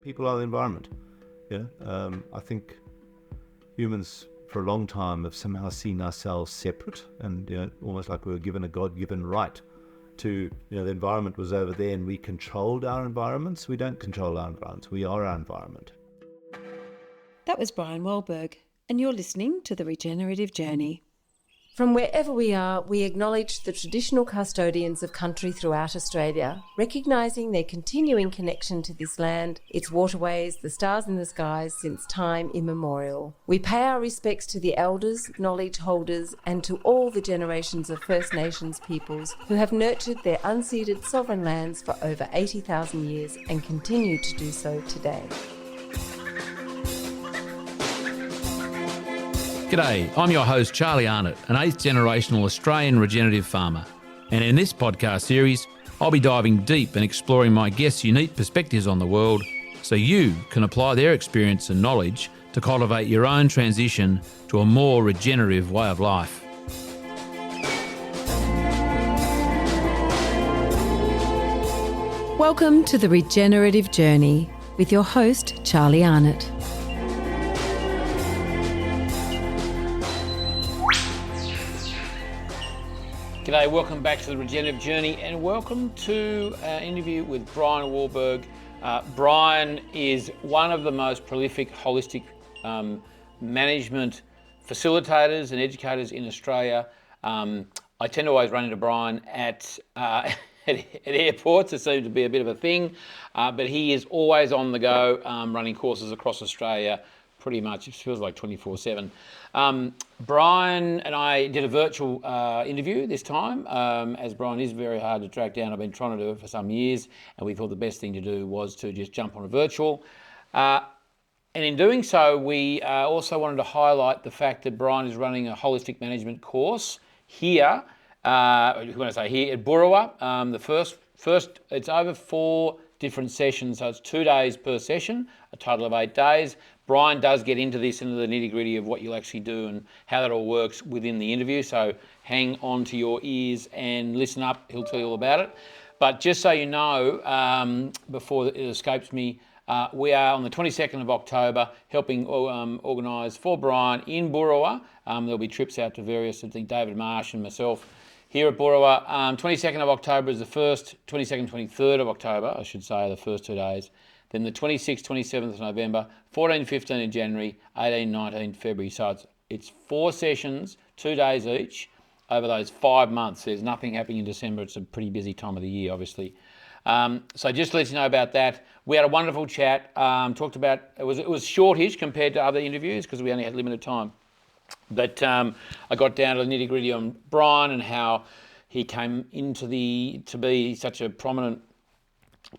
people are the environment. I think humans for a long time have somehow seen ourselves separate, and almost like we were given a God-given right to, the environment was over there and we controlled our environments. We don't control our environments. We are our environment. That was Brian Wehlburg, and you're listening to The Regenerative Journey. From wherever we are, we acknowledge the traditional custodians of country throughout Australia, recognising their continuing connection to this land, its waterways, the stars in the skies since time immemorial. We pay our respects to the elders, knowledge holders, and to all the generations of First Nations peoples who have nurtured their unceded sovereign lands for over 80,000 years and continue to do so today. G'day, I'm your host Charlie Arnott, an 8th generational Australian regenerative farmer. And in this podcast series, I'll be diving deep and exploring my guests' unique perspectives on the world so you can apply their experience and knowledge to cultivate your own transition to a more regenerative way of life. Welcome to The Regenerative Journey with your host, Charlie Arnott. G'day, welcome back to The Regenerative Journey and welcome to our interview with Brian Wehlburg. Brian is one of the most prolific holistic management facilitators and educators in Australia. I tend to always run into Brian at airports. It seems to be a bit of a thing, but he is always on the go, running courses across Australia pretty much. It feels like 24/7. Brian and I did a virtual interview this time, as Brian is very hard to track down. I've been trying to do it for some years, and we thought the best thing to do was to just jump on a virtual. And in doing so, we also wanted to highlight the fact that Brian is running a holistic management course here, when I say here, at Burrawa. The first, it's over 4 different sessions, so it's 2 days per session, a total of 8 days. Brian does get into this, into the nitty-gritty of what you'll actually do and how that all works within the interview, so hang on to your ears and listen up. He'll tell you all about it. But just so you know, before it escapes me, we are on the 22nd of October helping organise for Brian in Burrawa. There'll be trips out to various, I think David Marsh and myself here at Burrawa. 22nd of October is the first, 22nd, 23rd of October, I should say, the first 2 days. Then the 26th, 27th of November, 14, 15 in January, 18, 19 February. So it's 4 sessions, 2 days each, over those 5 months. There's nothing happening in December. It's a pretty busy time of the year, obviously. So just to let you know about that, we had a wonderful chat. Talked about, it was shortish compared to other interviews because we only had limited time. But I got down to the nitty-gritty on Brian and how he came into to be such a prominent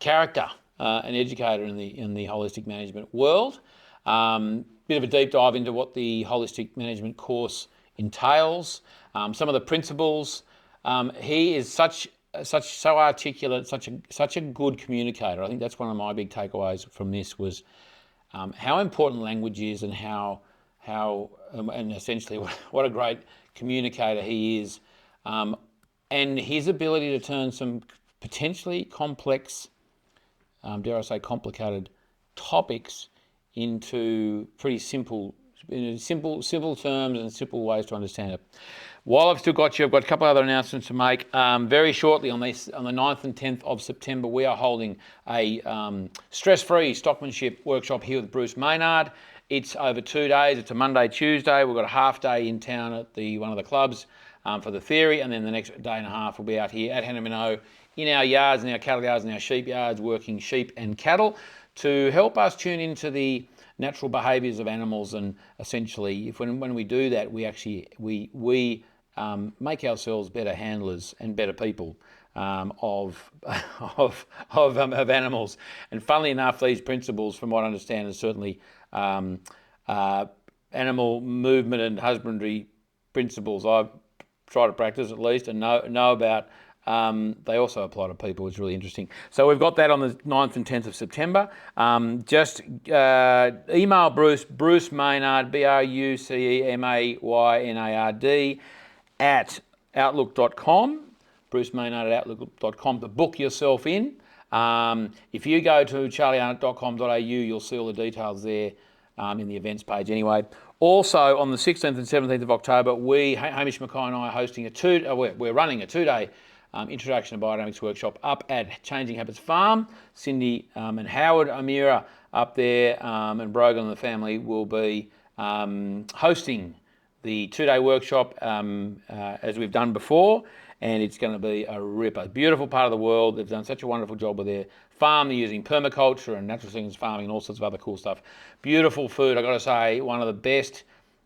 character, an educator in the holistic management world. Bit of a deep dive into what the holistic management course entails, some of the principles. He is so articulate, such a good communicator. I think that's one of my big takeaways from this was how important language is and how and essentially what a great communicator he is, and his ability to turn some potentially complex, dare I say complicated topics into pretty simple terms and simple ways to understand it. While I've still got you, I've got a couple other announcements to make. Very shortly on the 9th and 10th of September, we are holding a stress-free stockmanship workshop here with Bruce Maynard. It's over 2 days. It's a Monday, Tuesday. We've got a half day in town at one of the clubs for the theory, and then the next day and a half we'll be out here at Hannah in our yards, in our cattle yards, and our sheep yards, working sheep and cattle to help us tune into the natural behaviours of animals. And essentially, when we do that, we actually we make ourselves better handlers and better people of animals. And funnily enough, these principles, from what I understand, are certainly animal movement and husbandry principles I've tried to practice at least and know about. They also apply to people, which is really interesting. So we've got that on the 9th and 10th of September. Just email Bruce Maynard, BruceMaynard, at outlook.com, Bruce Maynard at outlook.com to book yourself in. If you go to charliearnott.com.au, you'll see all the details there in the events page anyway. Also, on the 16th and 17th of October, Hamish Mackay and I, are hosting we're running a 2-day Introduction to Biodynamics workshop up at Changing Habits Farm. Cindy and Howard Amira up there and Brogan and the family will be hosting the 2-day workshop as we've done before, and it's going to be a ripper. Beautiful part of the world. They've done such a wonderful job with their farm. They're using permaculture and natural things farming and all sorts of other cool stuff. Beautiful food. I've got to say, one of the best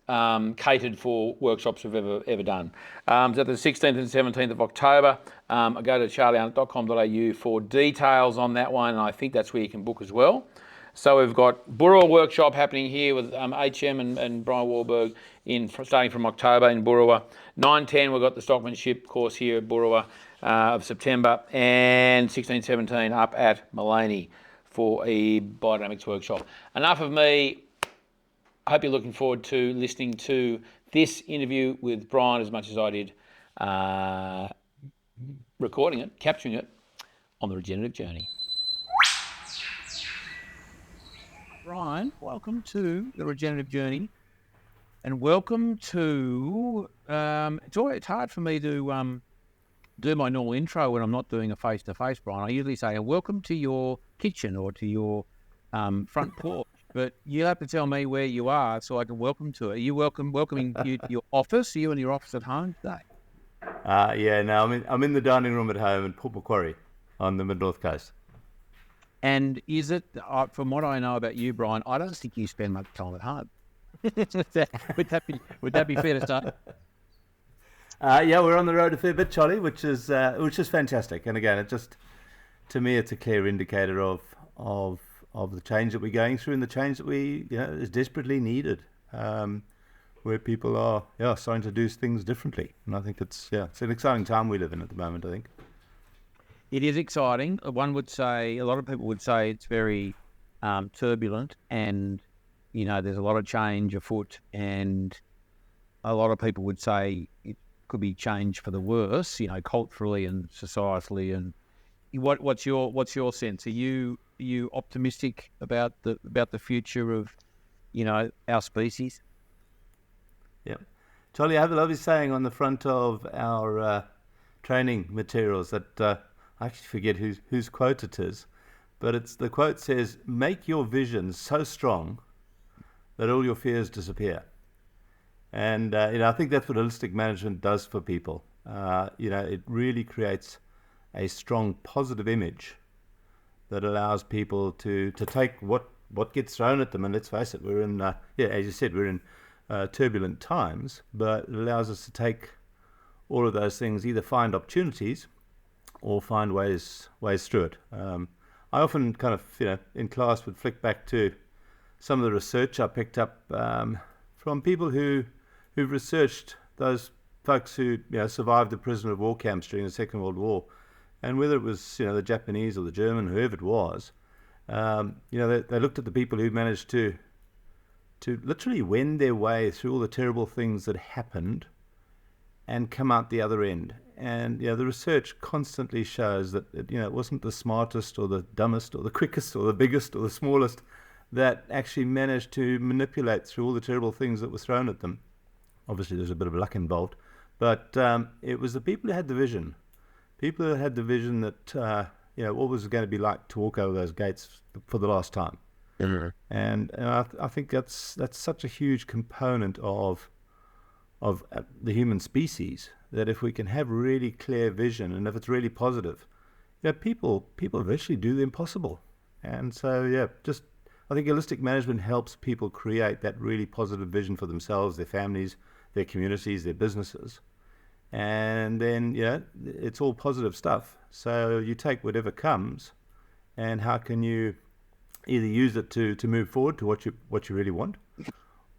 catered for workshops we've ever done. So the 16th and 17th of October. Go to charliearnott.com.au for details on that one, and I think that's where you can book as well. So we've got Burrawa workshop happening here with HM and Brian Wehlburg starting from October in Burrawa. 9-10 we've got the stockmanship course here at Burrawa of September, and 16-17 up at Maloney for a biodynamics workshop. Enough of me. I hope you're looking forward to listening to this interview with Brian as much as I did recording it, capturing it on the regenerative journey. Brian, welcome to the regenerative journey, and welcome to. It's hard for me to do my normal intro when I'm not doing a face-to-face, Brian. I usually say, "Welcome to your kitchen" or to your front porch. But you have to tell me where you are so I can welcome to it. Are you welcoming you to your office? Are you in your office at home today? I'm in the dining room at home in Port Macquarie on the Mid-North Coast. And is it, from what I know about you, Brian, I don't think you spend much time at home. would that be fair to say? We're on the road a fair bit, Charlie, which is fantastic. And again, to me, it's a clear indicator of the change that we're going through and the change that is desperately needed, where people are starting to do things differently. And I think it's an exciting time we live in at the moment, I think. It is exciting. A lot of people would say it's very turbulent, and there's a lot of change afoot, and a lot of people would say it could be change for the worse, culturally and societally. And what's your sense? Are you optimistic about the future of our species? Yeah, Charlie, I have a lovely saying on the front of our training materials that I actually forget whose quote it is, but the quote says, "Make your vision so strong that all your fears disappear." And I think that's what holistic management does for people. It really creates a strong positive image that allows people to take what gets thrown at them. And let's face it, we're in as you said, we're in turbulent times, but it allows us to take all of those things, either find opportunities or find ways through it. I often kind of in class would flick back to some of the research I picked up from people who've researched those folks who survived the prisoner of war camps during the Second World War. And whether it was the Japanese or the German, whoever it was, they looked at the people who managed to literally wend their way through all the terrible things that happened and come out the other end. And the research constantly shows that it wasn't the smartest or the dumbest or the quickest or the biggest or the smallest that actually managed to manipulate through all the terrible things that were thrown at them. Obviously, there's a bit of luck involved, but it was the people who had the vision. People who had the vision that, what was it going to be like to walk over those gates for the last time. Mm-hmm. And I think that's such a huge component of the human species, that if we can have really clear vision and if it's really positive, people eventually do the impossible. And so, I think holistic management helps people create that really positive vision for themselves, their families, their communities, their businesses. And then, it's all positive stuff. So you take whatever comes, and how can you either use it to move forward to what you really want,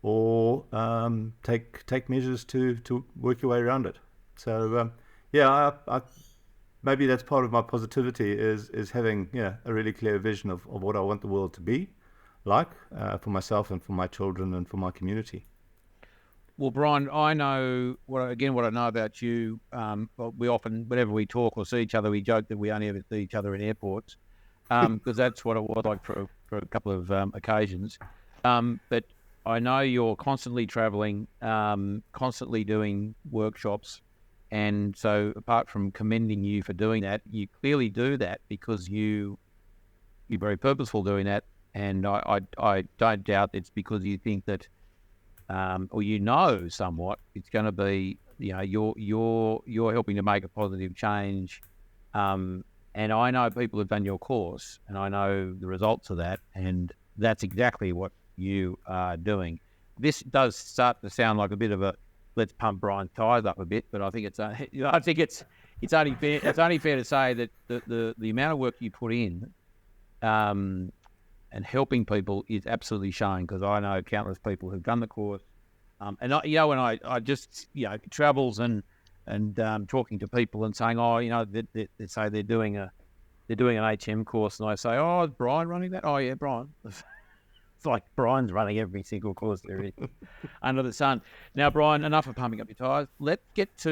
or take measures to work your way around it. So I maybe that's part of my positivity is having a really clear vision of what I want the world to be like for myself and for my children and for my community. Well, Brian, I know what I know about you. We often, whenever we talk or see each other, we joke that we only ever see each other in airports. because that's what it was like for a couple of occasions. But I know you're constantly travelling, constantly doing workshops. And so apart from commending you for doing that, you clearly do that because you're very purposeful doing that. And I don't doubt it's because you think that, or somewhat, it's going to be, you're helping to make a positive change. And I know people have done your course, and I know the results of that, and that's exactly what you are doing. This does start to sound like a bit of a let's pump Brian's tires up a bit, but I think it's only fair. It's only fair to say that the amount of work you put in, and helping people is absolutely showing, because I know countless people who've done the course, and when I just travels and talking to people and saying, they say they're doing an HM course, and I say, oh, is Brian running that? Oh yeah, Brian. It's like Brian's running every single course there is under the sun. Now, Brian, enough of pumping up your tyres. Let's get to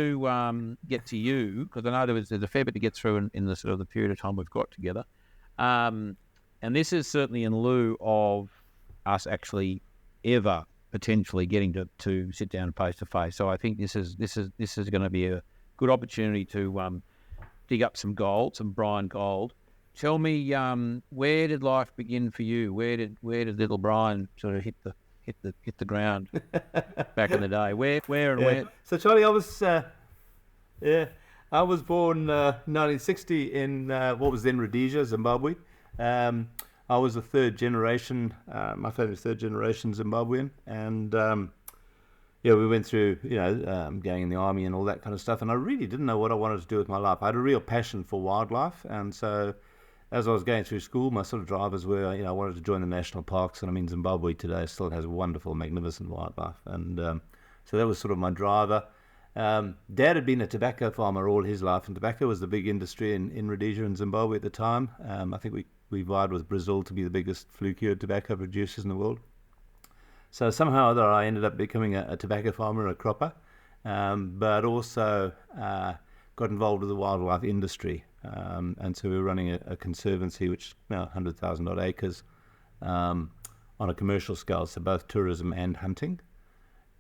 you, because I know there's a fair bit to get through in the sort of the period of time we've got together. And this is certainly in lieu of us actually ever potentially getting to sit down face to face. So I think this is going to be a good opportunity to dig up some gold, some Brian gold. Tell me, where did life begin for you? Where did little Brian sort of hit the ground back in the day? Where and where? So Charlie, I was born 1960 in what was then Rhodesia, Zimbabwe. I was a third generation. My family's third generation Zimbabwean, and we went through going in the army and all that kind of stuff. And I really didn't know what I wanted to do with my life. I had a real passion for wildlife, and so as I was going through school, my sort of drivers were, I wanted to join the national parks, and I mean, Zimbabwe today still has wonderful, magnificent wildlife, and so that was sort of my driver. Dad had been a tobacco farmer all his life, and tobacco was the big industry in Rhodesia and Zimbabwe at the time. I think we vied with Brazil to be the biggest flue-cured tobacco producers in the world. So somehow or other, I ended up becoming a tobacco farmer, a cropper, but also got involved with the wildlife industry. And so we were running a conservancy, which now 100,000 odd acres, on a commercial scale, so both tourism and hunting.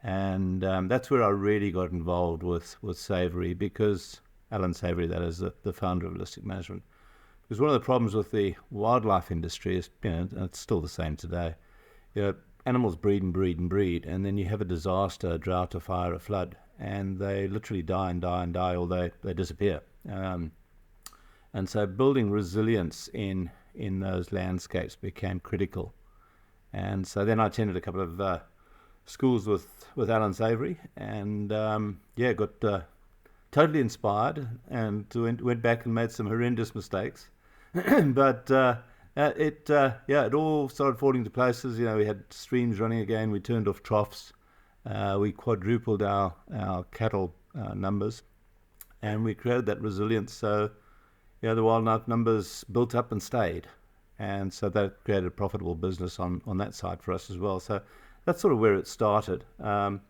And that's where I really got involved with Savory, because Alan Savory, that is the founder of Holistic Management. Because one of the problems with the wildlife industry is, and it's still the same today, animals breed and breed and breed, and then you have a disaster, a drought, a fire, a flood, and they literally die and die and die, or they disappear. And so building resilience in those landscapes became critical. And so then I attended a couple of schools with Alan Savory, and got totally inspired, and went back and made some horrendous mistakes. But it all started falling into places. We had streams running again. We turned off troughs. We quadrupled our cattle numbers, and we created that resilience. So the wildlife numbers built up and stayed, and so that created a profitable business on that side for us as well. So that's sort of where it started. And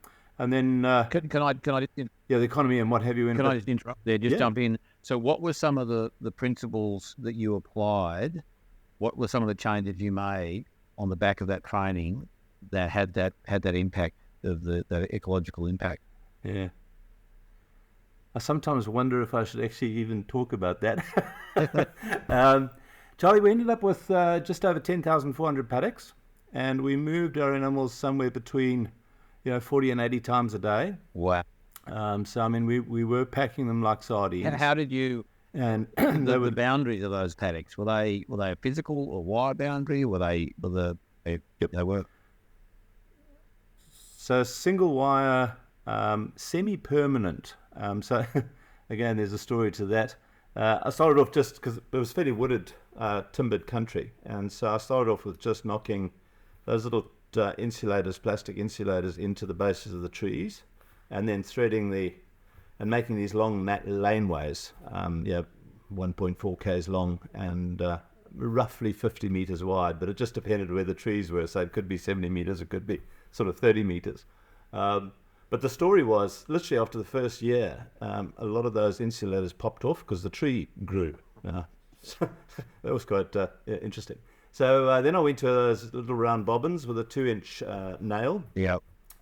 then can I the economy and what have you. Can I just interrupt there? Jump in. So what were some of the principles that you applied? What were some of the changes you made on the back of that training that had that impact of the ecological impact? Yeah. I sometimes wonder if I should actually even talk about that. Charlie, we ended up with just over 10,400 paddocks, and we moved our animals somewhere between 40 and 80 times a day. Wow. So I mean, we were packing them like sardines. And how did you? And the boundaries of those paddocks, were they a physical or wire boundary? They were. So single wire, semi-permanent. So again, there's a story to that. I started off just because it was fairly wooded, timbered country, and so I started off with just knocking those little insulators, plastic insulators, into the bases of the trees, and then threading and making these long laneways, 1.4 k's long and roughly 50 meters wide, but it just depended where the trees were. So it could be 70 meters, it could be sort of 30 meters. But the story was, literally after the first year, a lot of those insulators popped off because the tree grew So that was quite interesting. So then I went to those little round bobbins with a 2-inch nail. Yeah.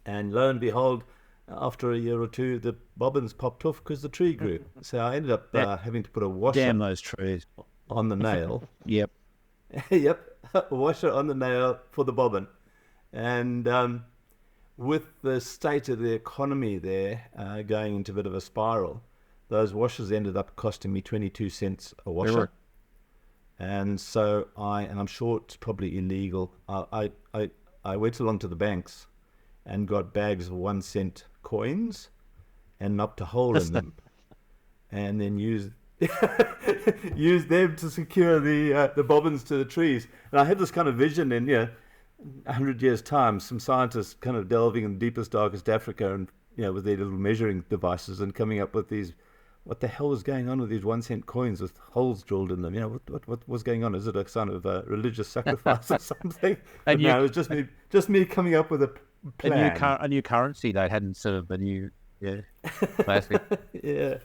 And lo and behold, after a year or two, the bobbins popped off because the tree grew. So I ended up having to put a washer Damn those trees. on the nail. Yep. Yep, a washer on the nail for the bobbin. And with the state of the economy there going into a bit of a spiral, those washers ended up costing me 22 cents a washer. Really? And so I'm sure it's probably illegal. I went along to the banks and got bags of 1 cent coins and knocked a hole in them, and then used them to secure the bobbins to the trees. And I had this kind of vision in 100 years' time, some scientists kind of delving in the deepest, darkest Africa, and with their little measuring devices and coming up with these. What the hell was going on with these 1 cent coins with holes drilled in them? What was going on? Is it a kind of religious sacrifice or something? And no, it was just me coming up with a plan. A new currency. They hadn't sort of a new, classic. Yeah.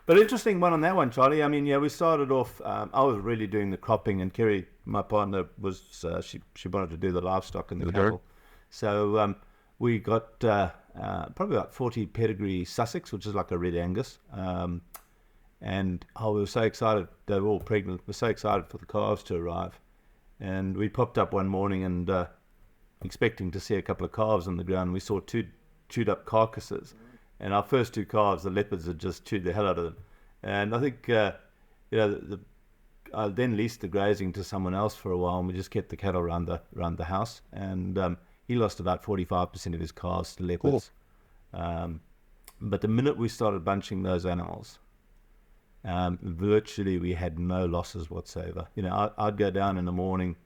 But interesting one on that one, Charlie. I mean, we started off, I was really doing the cropping, and Kerry, my partner, was, she wanted to do the livestock and the cattle. So we got probably about 40 pedigree Sussex, which is like a Red Angus. And we were so excited. They were all pregnant. We were so excited for the calves to arrive. And we popped up one morning and expecting to see a couple of calves on the ground. We saw two chewed up carcasses. And our first 2 calves, the leopards had just chewed the hell out of them. And I think, I then leased the grazing to someone else for a while, and we just kept the cattle around the house. And he lost about 45% of his calves to leopards. Cool. But the minute we started bunching those animals, virtually we had no losses whatsoever. I'd go down in the morning,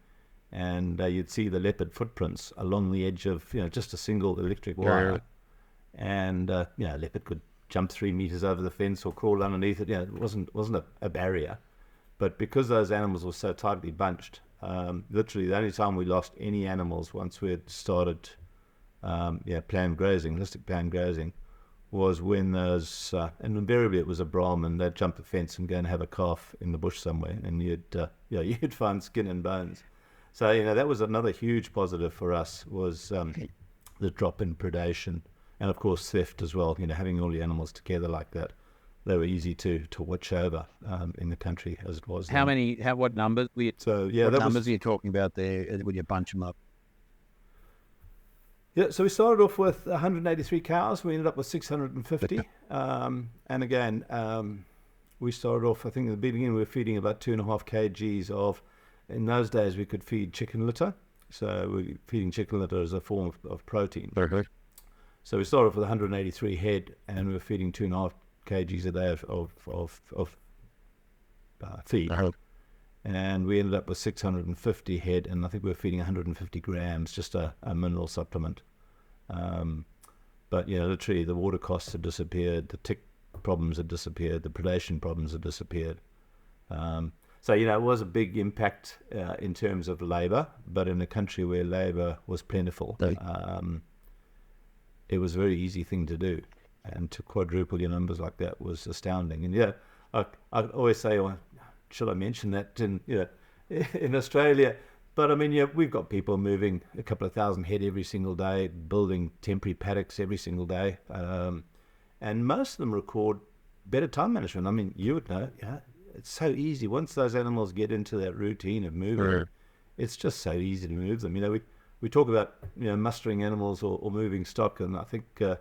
and you'd see the leopard footprints along the edge of just a single electric wire. Yeah. And leopard could jump 3 meters over the fence or crawl underneath it. It wasn't a barrier, but because those animals were so tightly bunched, literally the only time we lost any animals once we had started planned grazing, holistic planned grazing, was when those and invariably it was a Brahmin. They'd jump the fence and go and have a calf in the bush somewhere, and you'd find skin and bones. So that was another huge positive for us, was the drop in predation. And of course theft as well. Having all the animals together like that, they were easy to watch over in the country as it was. What numbers? What numbers are you talking about there when you bunch them up? Yeah, so we started off with 183 cows. We ended up with 650. And again, we started off, I think in the beginning we were feeding about 2.5 kgs of, in those days we could feed chicken litter. So we were feeding chicken litter as a form of protein. Very good. So we started off with 183 head, and we were feeding 2.5 kgs a day of feed. And we ended up with 650 head, and I think we were feeding 150 grams, just a mineral supplement. But literally the water costs had disappeared, the tick problems had disappeared, the predation problems had disappeared. So it was a big impact in terms of labour, but in a country where labour was plentiful. It was a very easy thing to do, and to quadruple your numbers like that was astounding. And I always say, should I mention that in Australia? But I mean, we've got people moving a couple of thousand head every single day, building temporary paddocks every single day, and most of them record better time management. I mean, you would know, it's so easy once those animals get into that routine of moving. It's just so easy to move them. We talk about mustering animals or moving stock, and I think the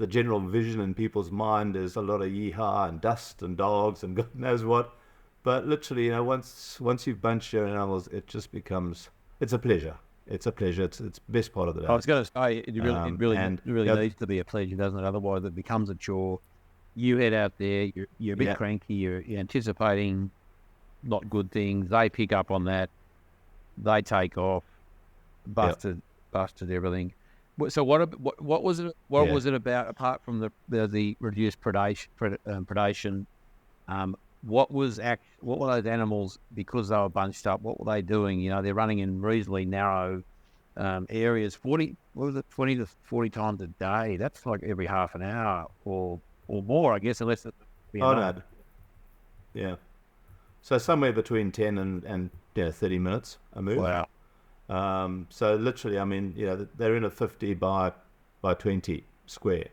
general vision in people's mind is a lot of yeehaw and dust and dogs and God knows what. But literally, once you've bunched your animals, it just becomes, it's a pleasure. It's a pleasure. It's the best part of the day. I was going to say, it really needs to be a pleasure, doesn't it? Otherwise, it becomes a chore. You head out there, you're a bit cranky, you're anticipating not good things. They pick up on that. They take off. Busted everything. So what was it? What was it about apart from the reduced predation? What were those animals, because they were bunched up? What were they doing? They're running in reasonably narrow areas. 20 to 40 times a day. That's like every half an hour or more, I guess, unless it's Yeah. So somewhere between 10 and 30 minutes a move. Wow. So literally, I mean, they're in a 50 by 20 square.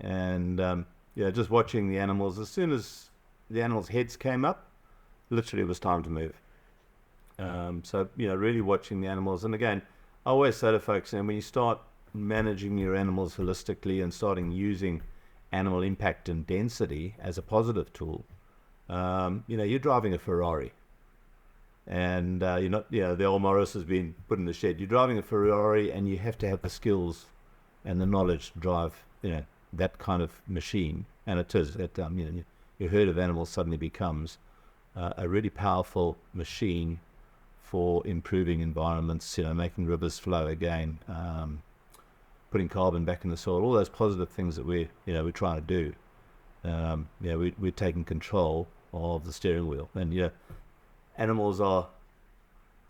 And, just watching the animals, as soon as the animals' heads came up, literally it was time to move. So, really watching the animals. And again, I always say to folks, when you start managing your animals holistically and starting using animal impact and density as a positive tool, you're driving a Ferrari. And you're not, the old Morris has been put in the shed. You're driving a Ferrari, and you have to have the skills and the knowledge to drive, that kind of machine. And it is that, your herd of animals suddenly becomes a really powerful machine for improving environments, making rivers flow again, putting carbon back in the soil, all those positive things that we're trying to do. We're taking control of the steering wheel. And, animals are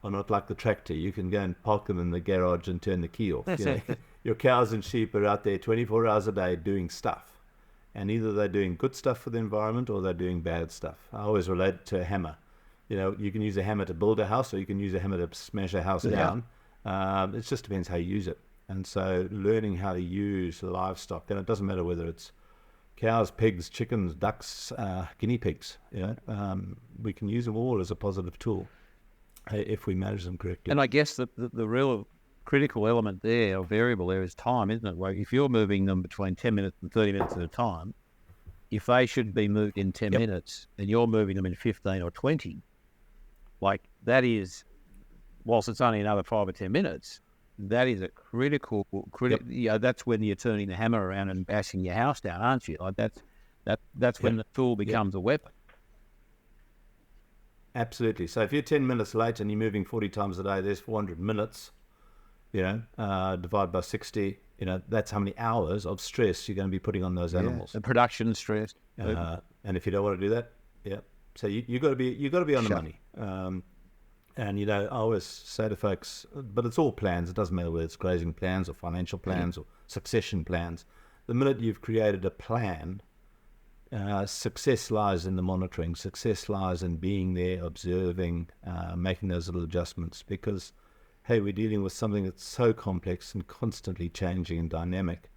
not like the tractor. You can go and park them in the garage and turn the key off. Your cows and sheep are out there 24 hours a day doing stuff. And either they're doing good stuff for the environment or they're doing bad stuff. I always relate it to a hammer. You can use a hammer to build a house, or you can use a hammer to smash a house down. It just depends how you use it. And so learning how to use livestock, then it doesn't matter whether it's cows, pigs, chickens, ducks, guinea pigs, we can use them all as a positive tool if we manage them correctly. And I guess the real critical element there, or variable there, is time, isn't it? Well, if you're moving them between 10 minutes and 30 minutes at a time, if they should be moved in 10 minutes and you're moving them in 15 or 20, like that is, whilst it's only another 5 or 10 minutes, that is a critical. That's when you're turning the hammer around and bashing your house down, aren't you? Like that's when the tool becomes a weapon. Absolutely. So if you're 10 minutes late and you're moving 40 times a day, there's 400 minutes. Divide by 60. That's how many hours of stress you're going to be putting on those animals. The production stress. And if you don't want to do that, so you got to be on the money. And I always say to folks, but it's all plans. It doesn't matter whether it's grazing plans or financial plans or succession plans. The minute you've created a plan, success lies in the monitoring. Success lies in being there, observing, making those little adjustments. Because, hey, we're dealing with something that's so complex and constantly changing and dynamic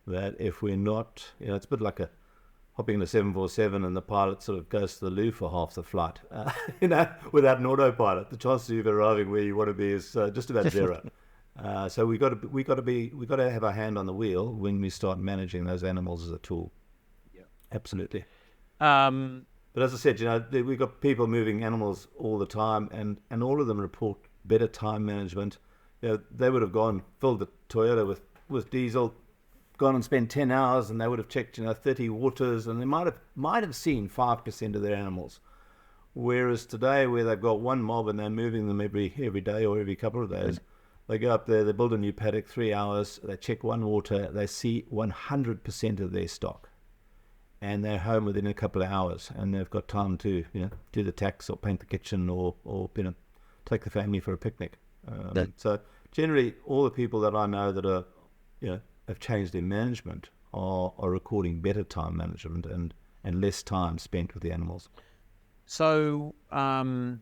that if we're not, it's a bit like hopping in a 747 and the pilot sort of goes to the loo for half the flight, without an autopilot. The chances of you arriving where you want to be is just about zero. So we got to have our hand on the wheel when we start managing those animals as a tool. Yeah, absolutely. But as I said, we've got people moving animals all the time, and all of them report better time management. They would have filled the Toyota with diesel, gone and spent 10 hours, and they would have checked 30 waters, and they might have seen 5% of their animals. Whereas today, where they've got one mob and they're moving them every day or every couple of days, they go up there, they build a new paddock, 3 hours, they check one water, they see 100% of their stock, and they're home within a couple of hours, and they've got time to do the tax or paint the kitchen or take the family for a picnic. So generally, all the people that I know that are have changed their management are recording better time management and less time spent with the animals. So, before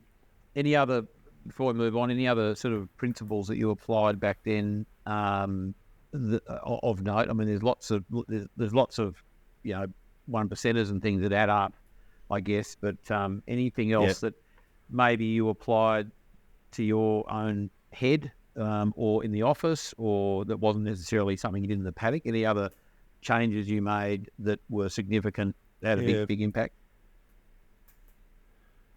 we move on, any other sort of principles that you applied back then of note? I mean, there's lots of 1%ers and things that add up, I guess. But anything else that maybe you applied to your own head? Or in the office, or that wasn't necessarily something you did in the paddock? Any other changes you made that were significant, that had a big impact?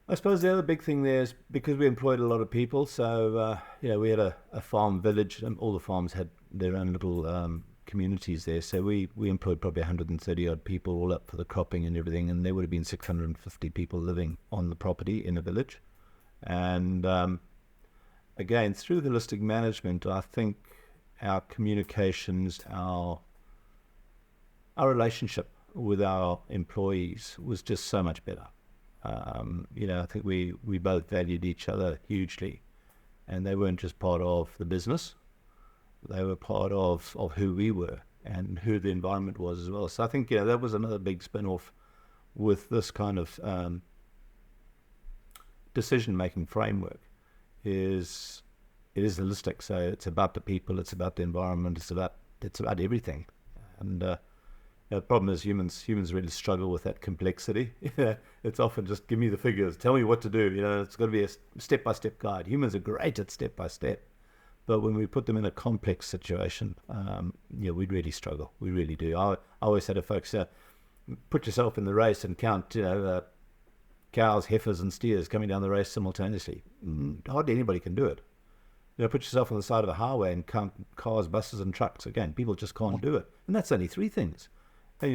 I suppose the other big thing there is because we employed a lot of people, so we had a farm village, and all the farms had their own little communities there. So we employed probably 130 odd people, all up for the cropping and everything, and there would have been 650 people living on the property in a village. And again, through holistic management, I think our communications, our relationship with our employees was just so much better. I think we both valued each other hugely, and they weren't just part of the business; they were part of who we were and who the environment was as well. So I think that was another big spin-off with this kind of decision-making framework is holistic. So it's about the people, it's about the environment, it's about everything. And the problem is humans really struggle with that complexity. It's often just give me the figures, tell me what to do. It's got to be a step-by-step guide. Humans are great at step-by-step, but when we put them in a complex situation, we really struggle. We really do. I always say to folks, put yourself in the race and count, cows, heifers, and steers coming down the race simultaneously. Hardly anybody can do it. Put yourself on the side of a highway and count cars, buses, and trucks. Again, people just can't do it. And that's only 3 things. And,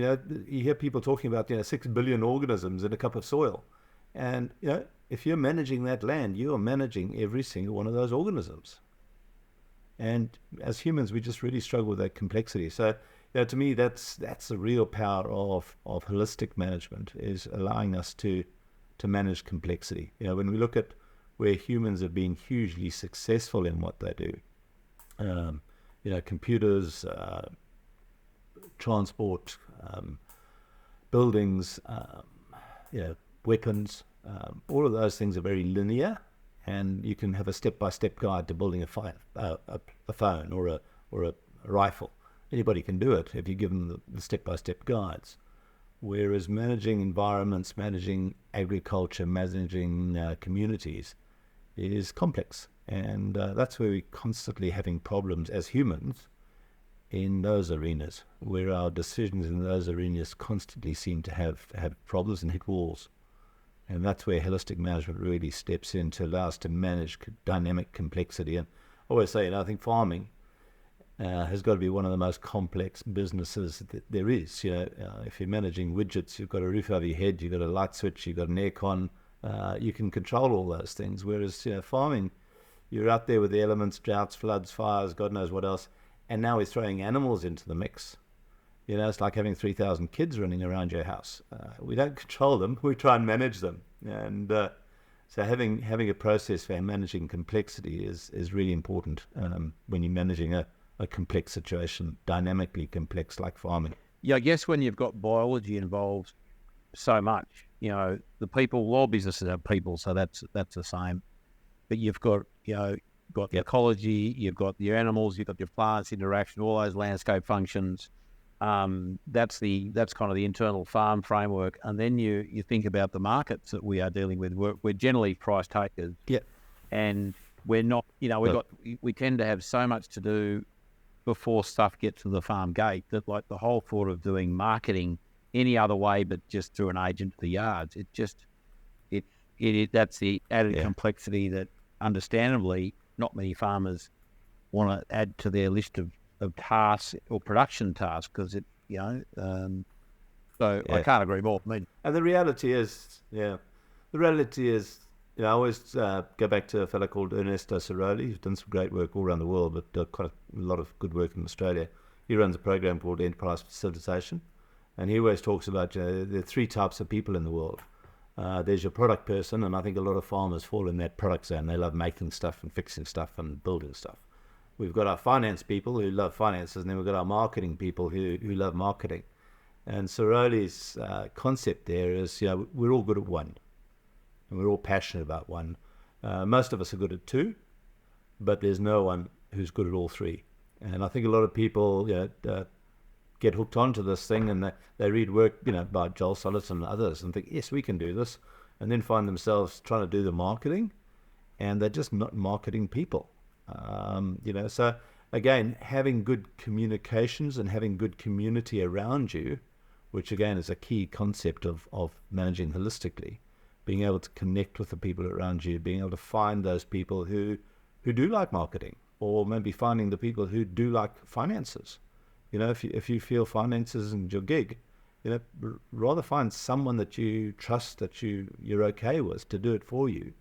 you hear people talking about 6 billion organisms in a cup of soil. And, if you're managing that land, you are managing every single one of those organisms. And as humans, we just really struggle with that complexity. So, to me, that's the real power of holistic management, is allowing us to manage complexity. When we look at where humans have been hugely successful in what they do, computers, transport, buildings, weapons, all of those things are very linear, and you can have a step-by-step guide to building a phone or a rifle. Anybody can do it if you give them the step-by-step guides. Whereas managing environments, managing agriculture, managing communities is complex. And that's where we're constantly having problems as humans in those arenas, where our decisions in those arenas constantly seem to have problems and hit walls. And that's where holistic management really steps in to allow us to manage dynamic complexity. And I always say, I think farming has got to be one of the most complex businesses that there is. If you're managing widgets, you've got a roof over your head, you've got a light switch, you've got an aircon, you can control all those things. Whereas, farming, you're out there with the elements, droughts, floods, fires, God knows what else. And now we're throwing animals into the mix. It's like having 3,000 kids running around your house. We don't control them, we try and manage them. And so having a process for managing complexity is really important when you're managing a complex situation, dynamically complex like farming. Yeah, I guess when you've got biology involved so much, the people, all businesses have people, so that's the same. But you've got, ecology, you've got your animals, you've got your plants, interaction, all those landscape functions. That's kind of the internal farm framework. And then you think about the markets that we are dealing with. We're generally price takers. Yeah. And we're not, we tend to have so much to do before stuff gets to the farm gate that, like, the whole thought of doing marketing any other way but just through an agent to the yards, that's the added complexity that understandably not many farmers want to add to their list of tasks or production tasks, because I can't agree more. And the reality is, I always go back to a fellow called Ernesto Ciroli, who's done some great work all around the world, but quite a lot of good work in Australia. He runs a program called Enterprise Facilitation, and he always talks about there are 3 types of people in the world. There's your product person, and I think a lot of farmers fall in that product zone. They love making stuff and fixing stuff and building stuff. We've got our finance people who love finances, and then we've got our marketing people who love marketing. And Ciroli's concept there is, we're all good at one, and we're all passionate about one. Most of us are good at 2, but there's no one who's good at all 3. And I think a lot of people get hooked onto this thing, and they read work by Joel Salatin and others and think, yes, we can do this, and then find themselves trying to do the marketing, and they're just not marketing people. So again, having good communications and having good community around you, which again is a key concept of managing holistically, being able to connect with the people around you, being able to find those people who do like marketing, or maybe finding the people who do like finances. If you feel finances isn't your gig, rather find someone that you trust, that you're okay with, to do it for you.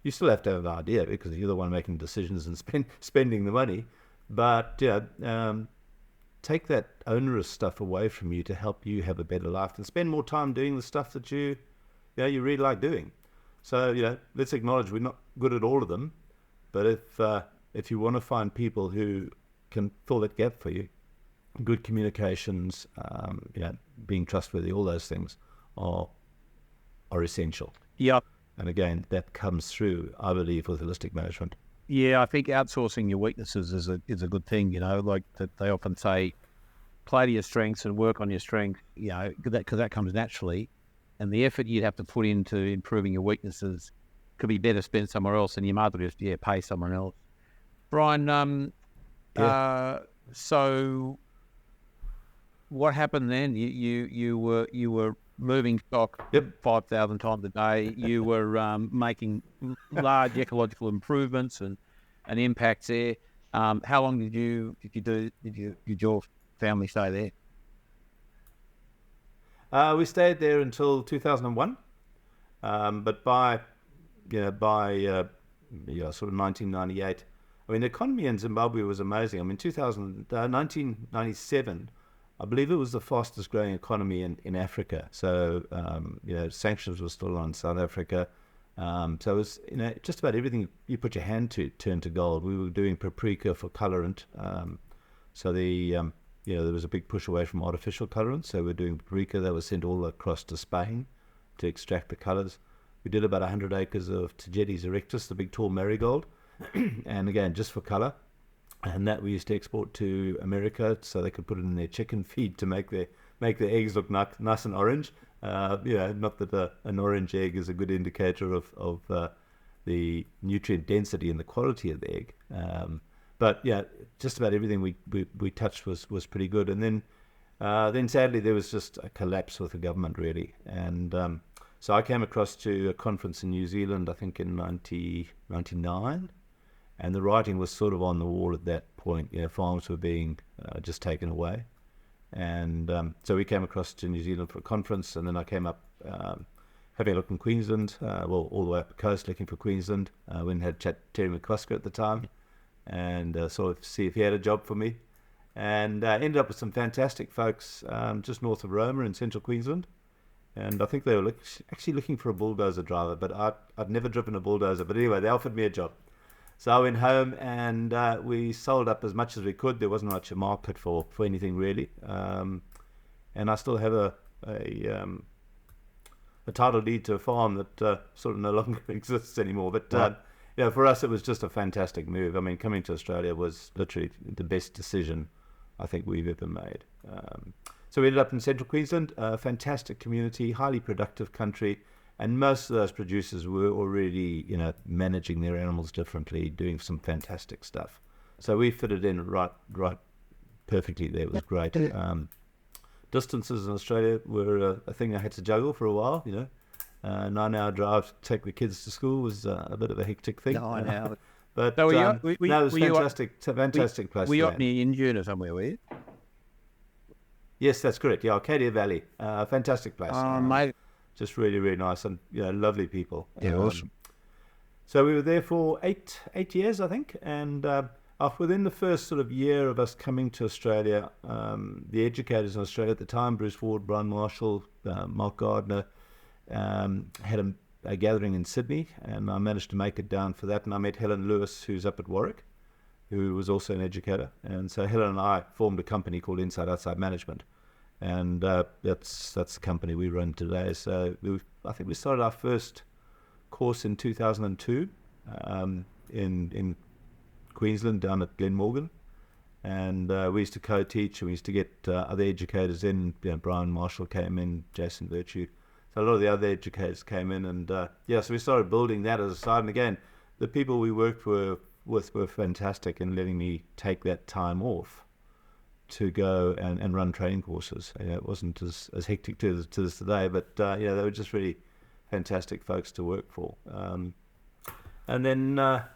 You still have to have an idea, because you're the one making decisions and spending the money. But take that onerous stuff away from you to help you have a better life, and spend more time doing the stuff that you really like doing. So let's acknowledge we're not good at all of them, but if you want to find people who can fill that gap for you, good communications, being trustworthy, all those things are essential. Yeah. And again, that comes through, I believe, with holistic management. Yeah, I think outsourcing your weaknesses is a good thing. Like that they often say, play to your strengths and work on your strength. Because that comes naturally, and the effort you'd have to put into improving your weaknesses could be better spent somewhere else, and you might as well just pay someone else. Brian, so what happened then? You were moving stock 5,000 times a day. You were making large ecological improvements and impacts there. How long did your family stay there? We stayed there until 2001, but by sort of 1998. I mean, the economy in Zimbabwe was amazing. I mean, 1997, I believe it was the fastest growing economy in Africa. So, sanctions were still on South Africa. So it was, just about everything you put your hand to turned to gold. We were doing paprika for colorant. So there was a big push away from artificial colorants. So we're doing paprika that was sent all across to Spain to extract the colors. We did about 100 acres of Tagetes erectus, the big tall marigold, and again, just for color. And that we used to export to America so they could put it in their chicken feed to make their eggs look nice and orange. Not that an orange egg is a good indicator of the nutrient density and the quality of the egg. But yeah, just about everything we touched was pretty good. And then sadly there was just a collapse with the government really. And so I came across to a conference in New Zealand, I think in 1999. And the writing was sort of on the wall at that point. Farms were being just taken away. And so we came across to New Zealand for a conference, and then I came up having a look in Queensland, all the way up the coast looking for Queensland. Went and had a chat to Terry McClusker at the time, and sort of see if he had a job for me. And ended up with some fantastic folks just north of Roma in central Queensland. And I think they were actually looking for a bulldozer driver, but I'd never driven a bulldozer. But anyway, they offered me a job. So I went home and we sold up as much as we could. There wasn't much a market for anything really. And I still have a title deed to a farm that sort of no longer exists anymore. But for us it was just a fantastic move. I mean, coming to Australia was literally the best decision I think we've ever made. So we ended up in central Queensland, a fantastic community, highly productive country. And most of those producers were already, managing their animals differently, doing some fantastic stuff. So we fitted in right perfectly there. It was great. Distances in Australia were a thing I had to juggle for a while, 9-hour drive to take the kids to school was a bit of a hectic thing. 9 hours. But so it was fantastic place. Were you up near Injune or somewhere, were you? Yes, that's correct. Yeah, Arcadia Valley. Fantastic place. Oh, mate. Just really, really nice and lovely people. Yeah, awesome. So we were there for eight years, I think, and within the first sort of year of us coming to Australia, the educators in Australia at the time, Bruce Ward, Brian Marshall, Mark Gardner, had a gathering in Sydney, and I managed to make it down for that, and I met Helen Lewis, who's up at Warwick, who was also an educator, and so Helen and I formed a company called Inside Outside Management. And that's the company we run today. So I think we started our first course in 2002 in Queensland down at Glenmorgan, and we used to co-teach, and we used to get other educators in. Brian Marshall came in, Jason Virtue, so a lot of the other educators came in, and so we started building that as a side. And again, the people we worked with were fantastic in letting me take that time off to go and run training courses. It wasn't as hectic to this today, but they were just really fantastic folks to work for. And then that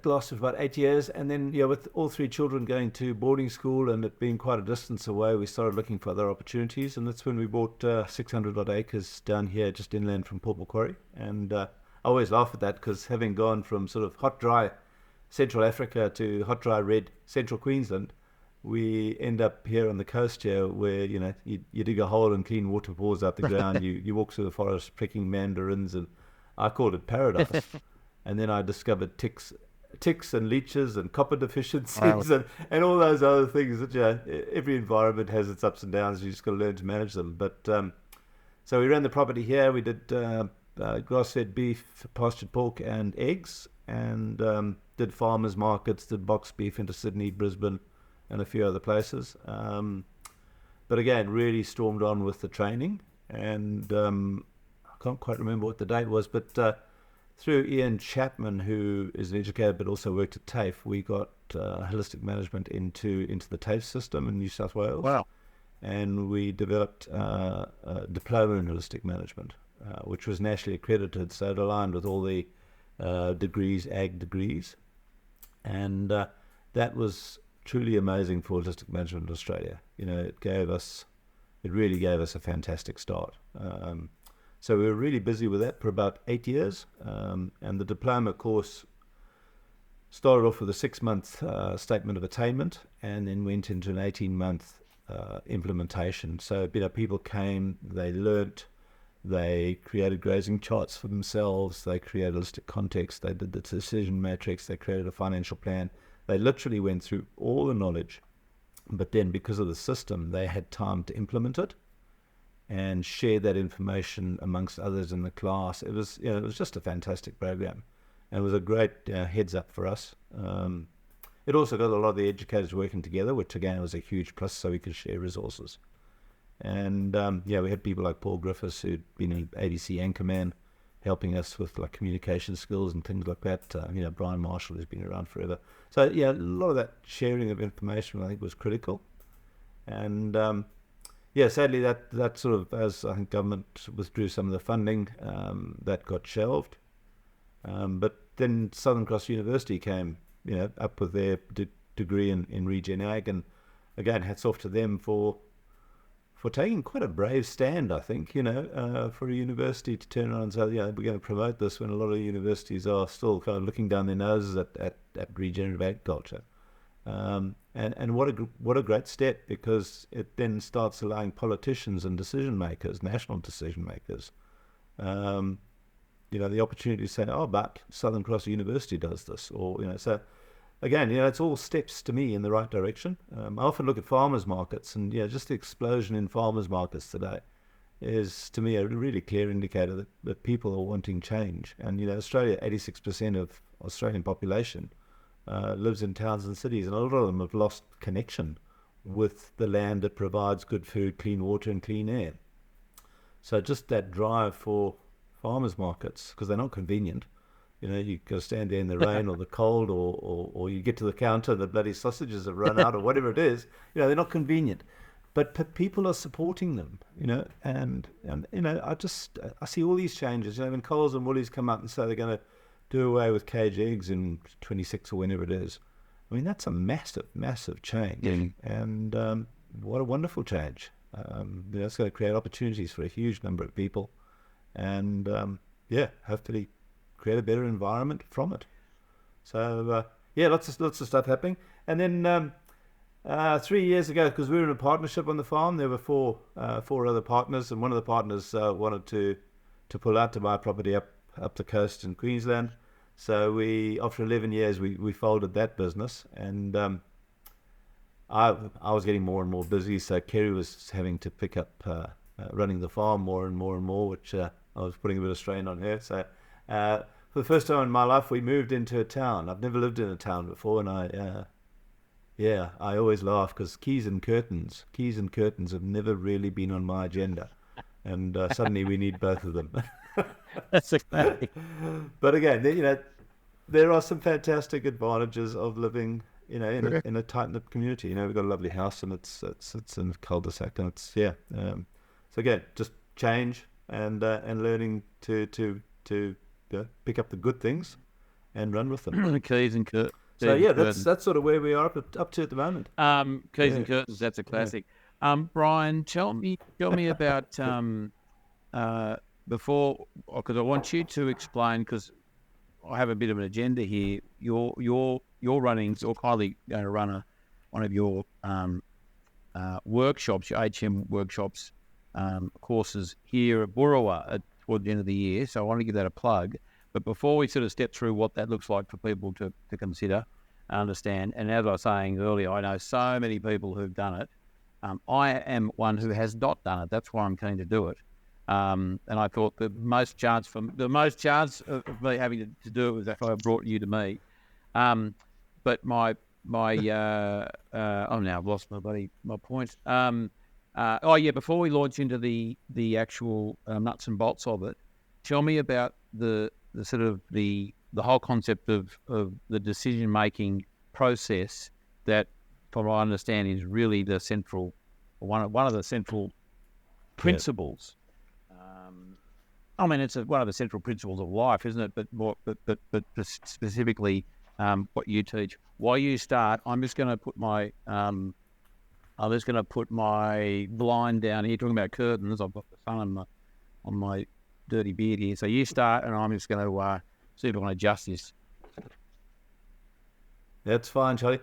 lasted about 8 years, and then with all three children going to boarding school and it being quite a distance away, we started looking for other opportunities, and that's when we bought 600 odd acres down here just inland from Port Macquarie. And I always laugh at that, because having gone from sort of hot dry Central Africa to hot dry red Central Queensland, we end up here on the coast here where you dig a hole and clean water pours out the ground. you walk through the forest pricking mandarins, and I called it paradise. And then I discovered ticks and leeches and copper deficiencies and all those other things that every environment has its ups and downs. You just got to learn to manage them. But So we ran the property here. We did grass-fed beef, pastured pork, and eggs, and did farmers markets, did box beef into Sydney, Brisbane, and a few other places. But again, really stormed on with the training, and I can't quite remember what the date was, but through Ian Chapman, who is an educator but also worked at TAFE, we got holistic management into the TAFE system in New South Wales. Wow. And we developed a diploma in holistic management, which was nationally accredited, so it aligned with all the degrees, ag degrees. And that was truly amazing for holistic management in Australia. It really gave us a fantastic start. So we were really busy with that for about 8 years. And the diploma course started off with a 6-month statement of attainment, and then went into an 18-month implementation. So people came, they learnt, they created grazing charts for themselves, they created holistic context, they did the decision matrix, they created a financial plan. They literally went through all the knowledge, but then because of the system, they had time to implement it and share that information amongst others in the class. It was just a fantastic program, and it was a great heads up for us. It also got a lot of the educators working together, which again was a huge plus, so we could share resources. And we had people like Paul Griffiths, who'd been an ADC anchorman, helping us with like communication skills and things like that. Brian Marshall, who's been around forever. So a lot of that sharing of information I think was critical. And sadly that sort of, as I think government withdrew some of the funding, that got shelved. But then Southern Cross University came up with their degree in Regen Ag, and again, hats off to them for taking quite a brave stand, I think, for a university to turn around and say, we're going to promote this, when a lot of universities are still kind of looking down their noses at regenerative agriculture. And what a great step, because it then starts allowing politicians and decision makers, national decision makers, the opportunity to say, but Southern Cross University does this, or so. Again, it's all steps to me in the right direction. I often look at farmers markets, and just the explosion in farmers markets today is, to me, a really clear indicator that people are wanting change. And Australia, 86% of Australian population lives in towns and cities, and a lot of them have lost connection with the land that provides good food, clean water, and clean air. So just that drive for farmers markets, because they're not convenient. You got to stand there in the rain or the cold, or you get to the counter, the bloody sausages have run out, or whatever it is. They're not convenient, but people are supporting them. And I see all these changes. When Coles and Woolies come up and say they're going to do away with cage eggs in 26 or whenever it is, I mean that's a massive change. And what a wonderful change. It's going to create opportunities for a huge number of people, and hopefully create a better environment from it. So lots of stuff happening. And then 3 years ago, because we were in a partnership on the farm, there were four other partners, and one of the partners wanted to pull out to buy property up the coast in Queensland. So we, after 11 years, we folded that business, and I was getting more and more busy, so Kerry was having to pick up running the farm more and more, which I was putting a bit of strain on her. So for the first time in my life, we moved into a town. I've never lived in a town before, and I always laugh because keys and curtains have never really been on my agenda, and suddenly we need both of them. That's exciting. But again, there are some fantastic advantages of living, in a tight-knit community. We've got a lovely house, and it's in a cul-de-sac, and it's so again, just change and learning to pick up the good things and run with them. Keys and curtains. So that's sort of where we are up to at the moment. Keys and curtains. That's a classic. Brian, tell me about before, because I want you to explain, because I have a bit of an agenda here. You're running, or Kylie going to run one of your workshops, your HM workshops, courses here at Burrawa toward the end of the year. So I want to give that a plug. But before we sort of step through what that looks like for people to consider, understand, and as I was saying earlier, I know so many people who've done it. I am one who has not done it. That's why I'm keen to do it. And I thought the most chance of me having to do it was if I brought you to me. But my oh, now I've lost my point. Before we launch into the actual nuts and bolts of it, tell me about the sort of the whole concept of the decision making process that, from what I understand, is really the central one of the central principles. I mean, it's one of the central principles of life, isn't it? But specifically, what you teach. While you start, I'm just going to put my blind down here. Talking about curtains, I've got the sun on my dirty beard here. So you start, and I'm just going to see if I can adjust this. That's fine, Charlie.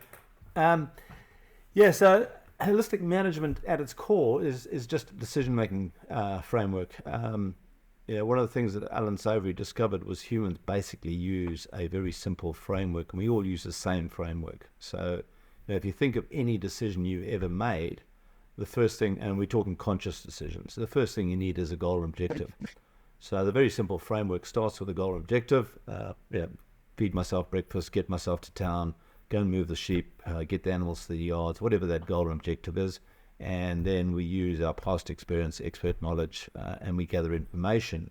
So holistic management at its core is just a decision-making framework. One of the things that Alan Savory discovered was humans basically use a very simple framework, and we all use the same framework. So if you think of any decision you've ever made, the first thing, and we're talking conscious decisions, the first thing you need is a goal or objective. So the very simple framework starts with a goal or objective. Feed myself breakfast, get myself to town, go and move the sheep, get the animals to the yards, whatever that goal or objective is. And then we use our past experience, expert knowledge, and we gather information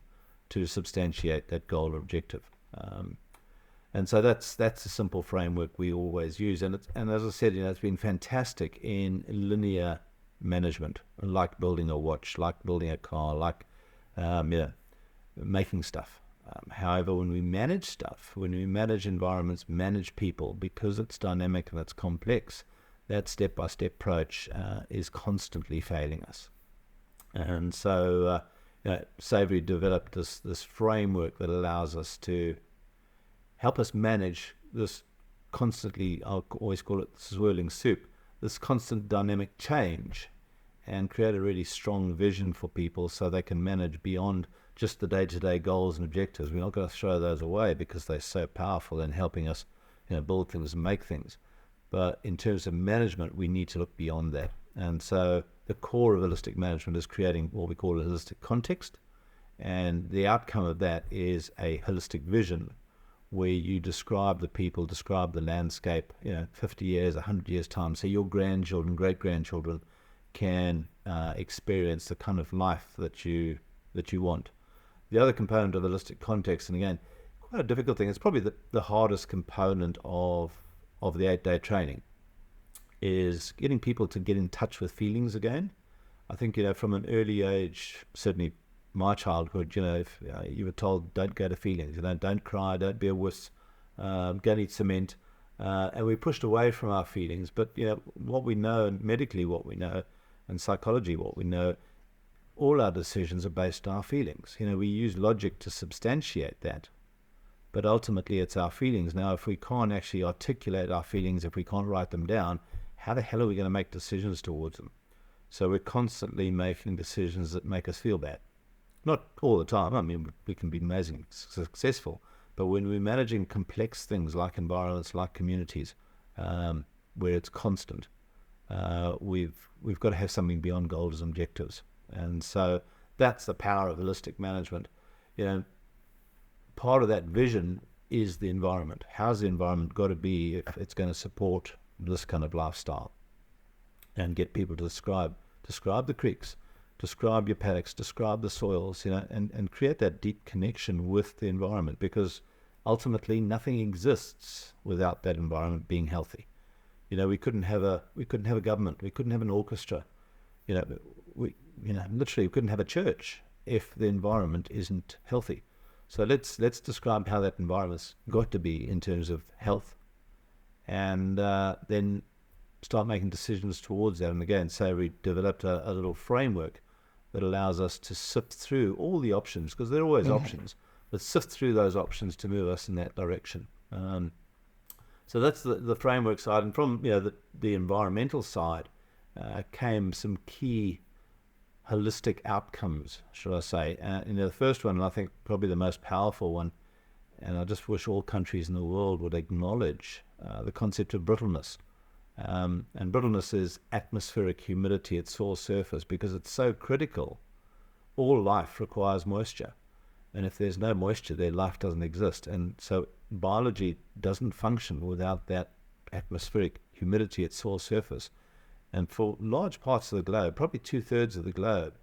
to substantiate that goal or objective. And so that's a simple framework we always use. And as I said, it's been fantastic in linear management, like building a watch, like building a car, like making stuff. However, when we manage stuff, when we manage environments, manage people, because it's dynamic and it's complex, that step-by-step approach is constantly failing us. And so Savory developed this framework that allows us to help us manage this constantly, I'll always call it swirling soup, this constant dynamic change, and create a really strong vision for people so they can manage beyond just the day-to-day goals and objectives. We're not going to throw those away because they're so powerful in helping us build things and make things. But in terms of management, we need to look beyond that. And so the core of holistic management is creating what we call a holistic context. And the outcome of that is a holistic vision where you describe the people, describe the landscape, 50 years, 100 years time. So your grandchildren, great-grandchildren can experience the kind of life that you want. The other component of holistic context, and again, quite a difficult thing, it's probably the hardest component of the 8-day training, is getting people to get in touch with feelings again. I think, from an early age, certainly my childhood, if you were told, don't go to feelings, don't cry, don't be a wuss, go and eat cement, and we pushed away from our feelings. But, what we know, and medically what we know, and psychology what we know, all our decisions are based on our feelings. We use logic to substantiate that, but ultimately it's our feelings. Now, if we can't actually articulate our feelings, if we can't write them down, how the hell are we going to make decisions towards them? So we're constantly making decisions that make us feel bad. Not all the time. I mean, we can be amazingly successful, but when we're managing complex things like environments, like communities, where it's constant, we've got to have something beyond goals and objectives. And so that's the power of holistic management. Part of that vision is the environment. How's the environment got to be if it's going to support this kind of lifestyle? And get people to describe the creeks, describe your paddocks, describe the soils, and create that deep connection with the environment, because ultimately nothing exists without that environment being healthy. We couldn't have a government, we couldn't have an orchestra, literally we couldn't have a church if the environment isn't healthy. So let's describe how that environment's got to be in terms of health, and then start making decisions towards that. And again, so we developed a little framework that allows us to sift through all the options, because there are always options, but sift through those options to move us in that direction. So that's the framework side. And from the environmental side came some key holistic outcomes, should I say. The first one, and I think probably the most powerful one, and I just wish all countries in the world would acknowledge the concept of brittleness. And brittleness is atmospheric humidity at soil surface, because it's so critical all life requires moisture. And if there's no moisture, their life doesn't exist. And so biology doesn't function without that atmospheric humidity at soil surface. And for large parts of the globe, probably 2/3 of the globe,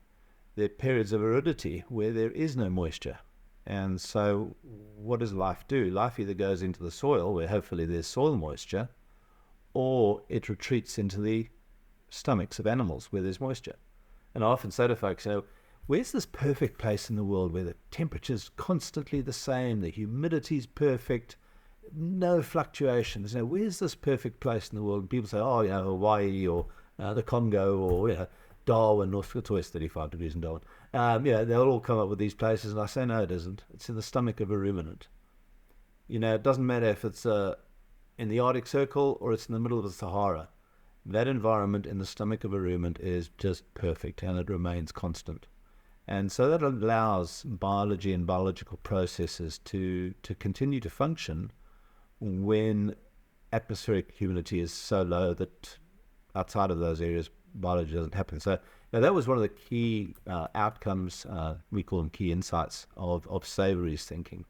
there are periods of aridity where there is no moisture. And so what does life do? Life either goes into the soil, where hopefully there's soil moisture, or it retreats into the stomachs of animals where there's moisture. And I often say to folks, where's this perfect place in the world where the temperature's constantly the same, the humidity's perfect, no fluctuations? Where's this perfect place in the world? And people say, Hawaii or the Congo or Darwin, North. It's always 35 degrees in Darwin. They'll all come up with these places, and I say, no, it isn't. It's in the stomach of a ruminant. It doesn't matter if it's in the Arctic Circle or it's in the middle of the Sahara. That environment in the stomach of a ruminant is just perfect, and it remains constant. And so that allows biology and biological processes to continue to function when atmospheric humidity is so low that outside of those areas, biology doesn't happen. So that was one of the key outcomes, we call them key insights, of Savory's thinking.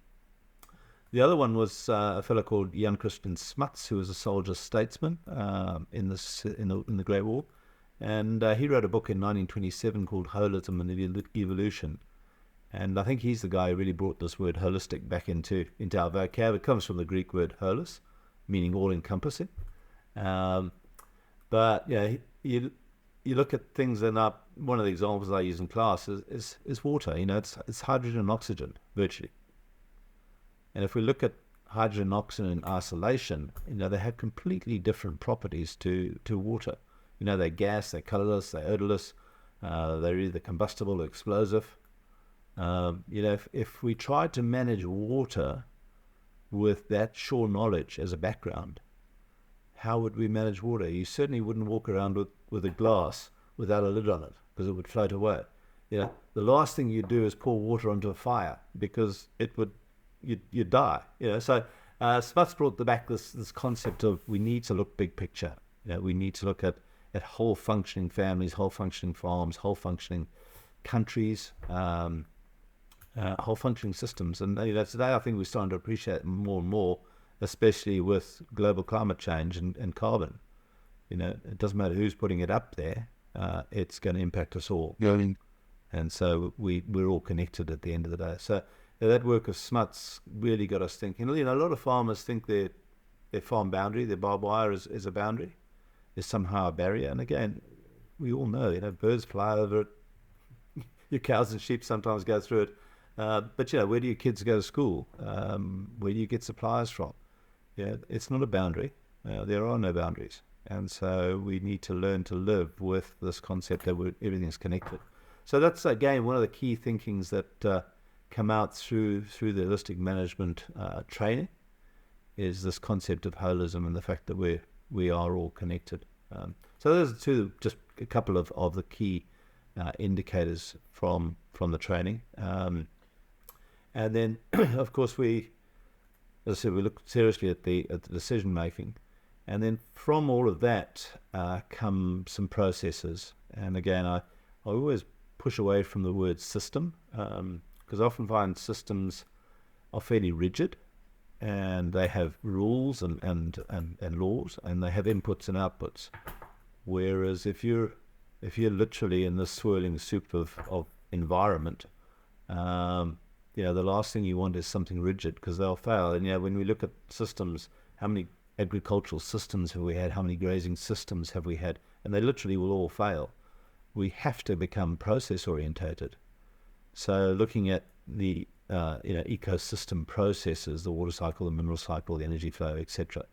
The other one was a fellow called Jan Christian Smuts, who was a soldier statesman in the Great War. And he wrote a book in 1927 called Holism and Evolution. And I think he's the guy who really brought this word holistic back into our vocab. It comes from the Greek word holos, meaning all-encompassing. But you look at things, and one of the examples I use in class is water. It's hydrogen and oxygen, virtually. And if we look at hydrogen and oxygen in isolation, they have completely different properties to water. They're gas, they're colorless, they're odorless, they're either combustible or explosive. If we tried to manage water with that shore knowledge as a background, how would we manage water? You certainly wouldn't walk around with a glass without a lid on it, because it would float away. The last thing you'd do is pour water onto a fire, because you'd die. So Smuts brought back this concept of, we need to look big picture. We need to look at whole functioning families, whole functioning farms, whole functioning countries, whole functioning systems. And today I think we're starting to appreciate it more and more, especially with global climate change and carbon. It doesn't matter who's putting it up there, it's going to impact us all. And so we're all connected at the end of the day. So that work of Smuts really got us thinking. A lot of farmers think their farm boundary, their barbed wire is a boundary, is somehow a barrier. And again, we all know, birds fly over it. Your cows and sheep sometimes go through it. But where do your kids go to school? Where do you get supplies from? It's not a boundary. There are no boundaries. And so we need to learn to live with this concept that everything's connected. So that's, again, one of the key thinkings that come out through the holistic management training, is this concept of holism and the fact that we are all connected. So those are just a couple of the key indicators from the training. And then, of course, as I said, we look seriously at the decision making. And then from all of that come some processes. And again, I always push away from the word system, because I often find systems are fairly rigid, and they have rules and laws, and they have inputs and outputs. Whereas if you're literally in this swirling soup of environment, the last thing you want is something rigid, because they'll fail. And when we look at systems, how many agricultural systems have we had? How many grazing systems have we had? And they literally will all fail. We have to become process orientated. So looking at the ecosystem processes, the water cycle, the mineral cycle, the energy flow, etc.,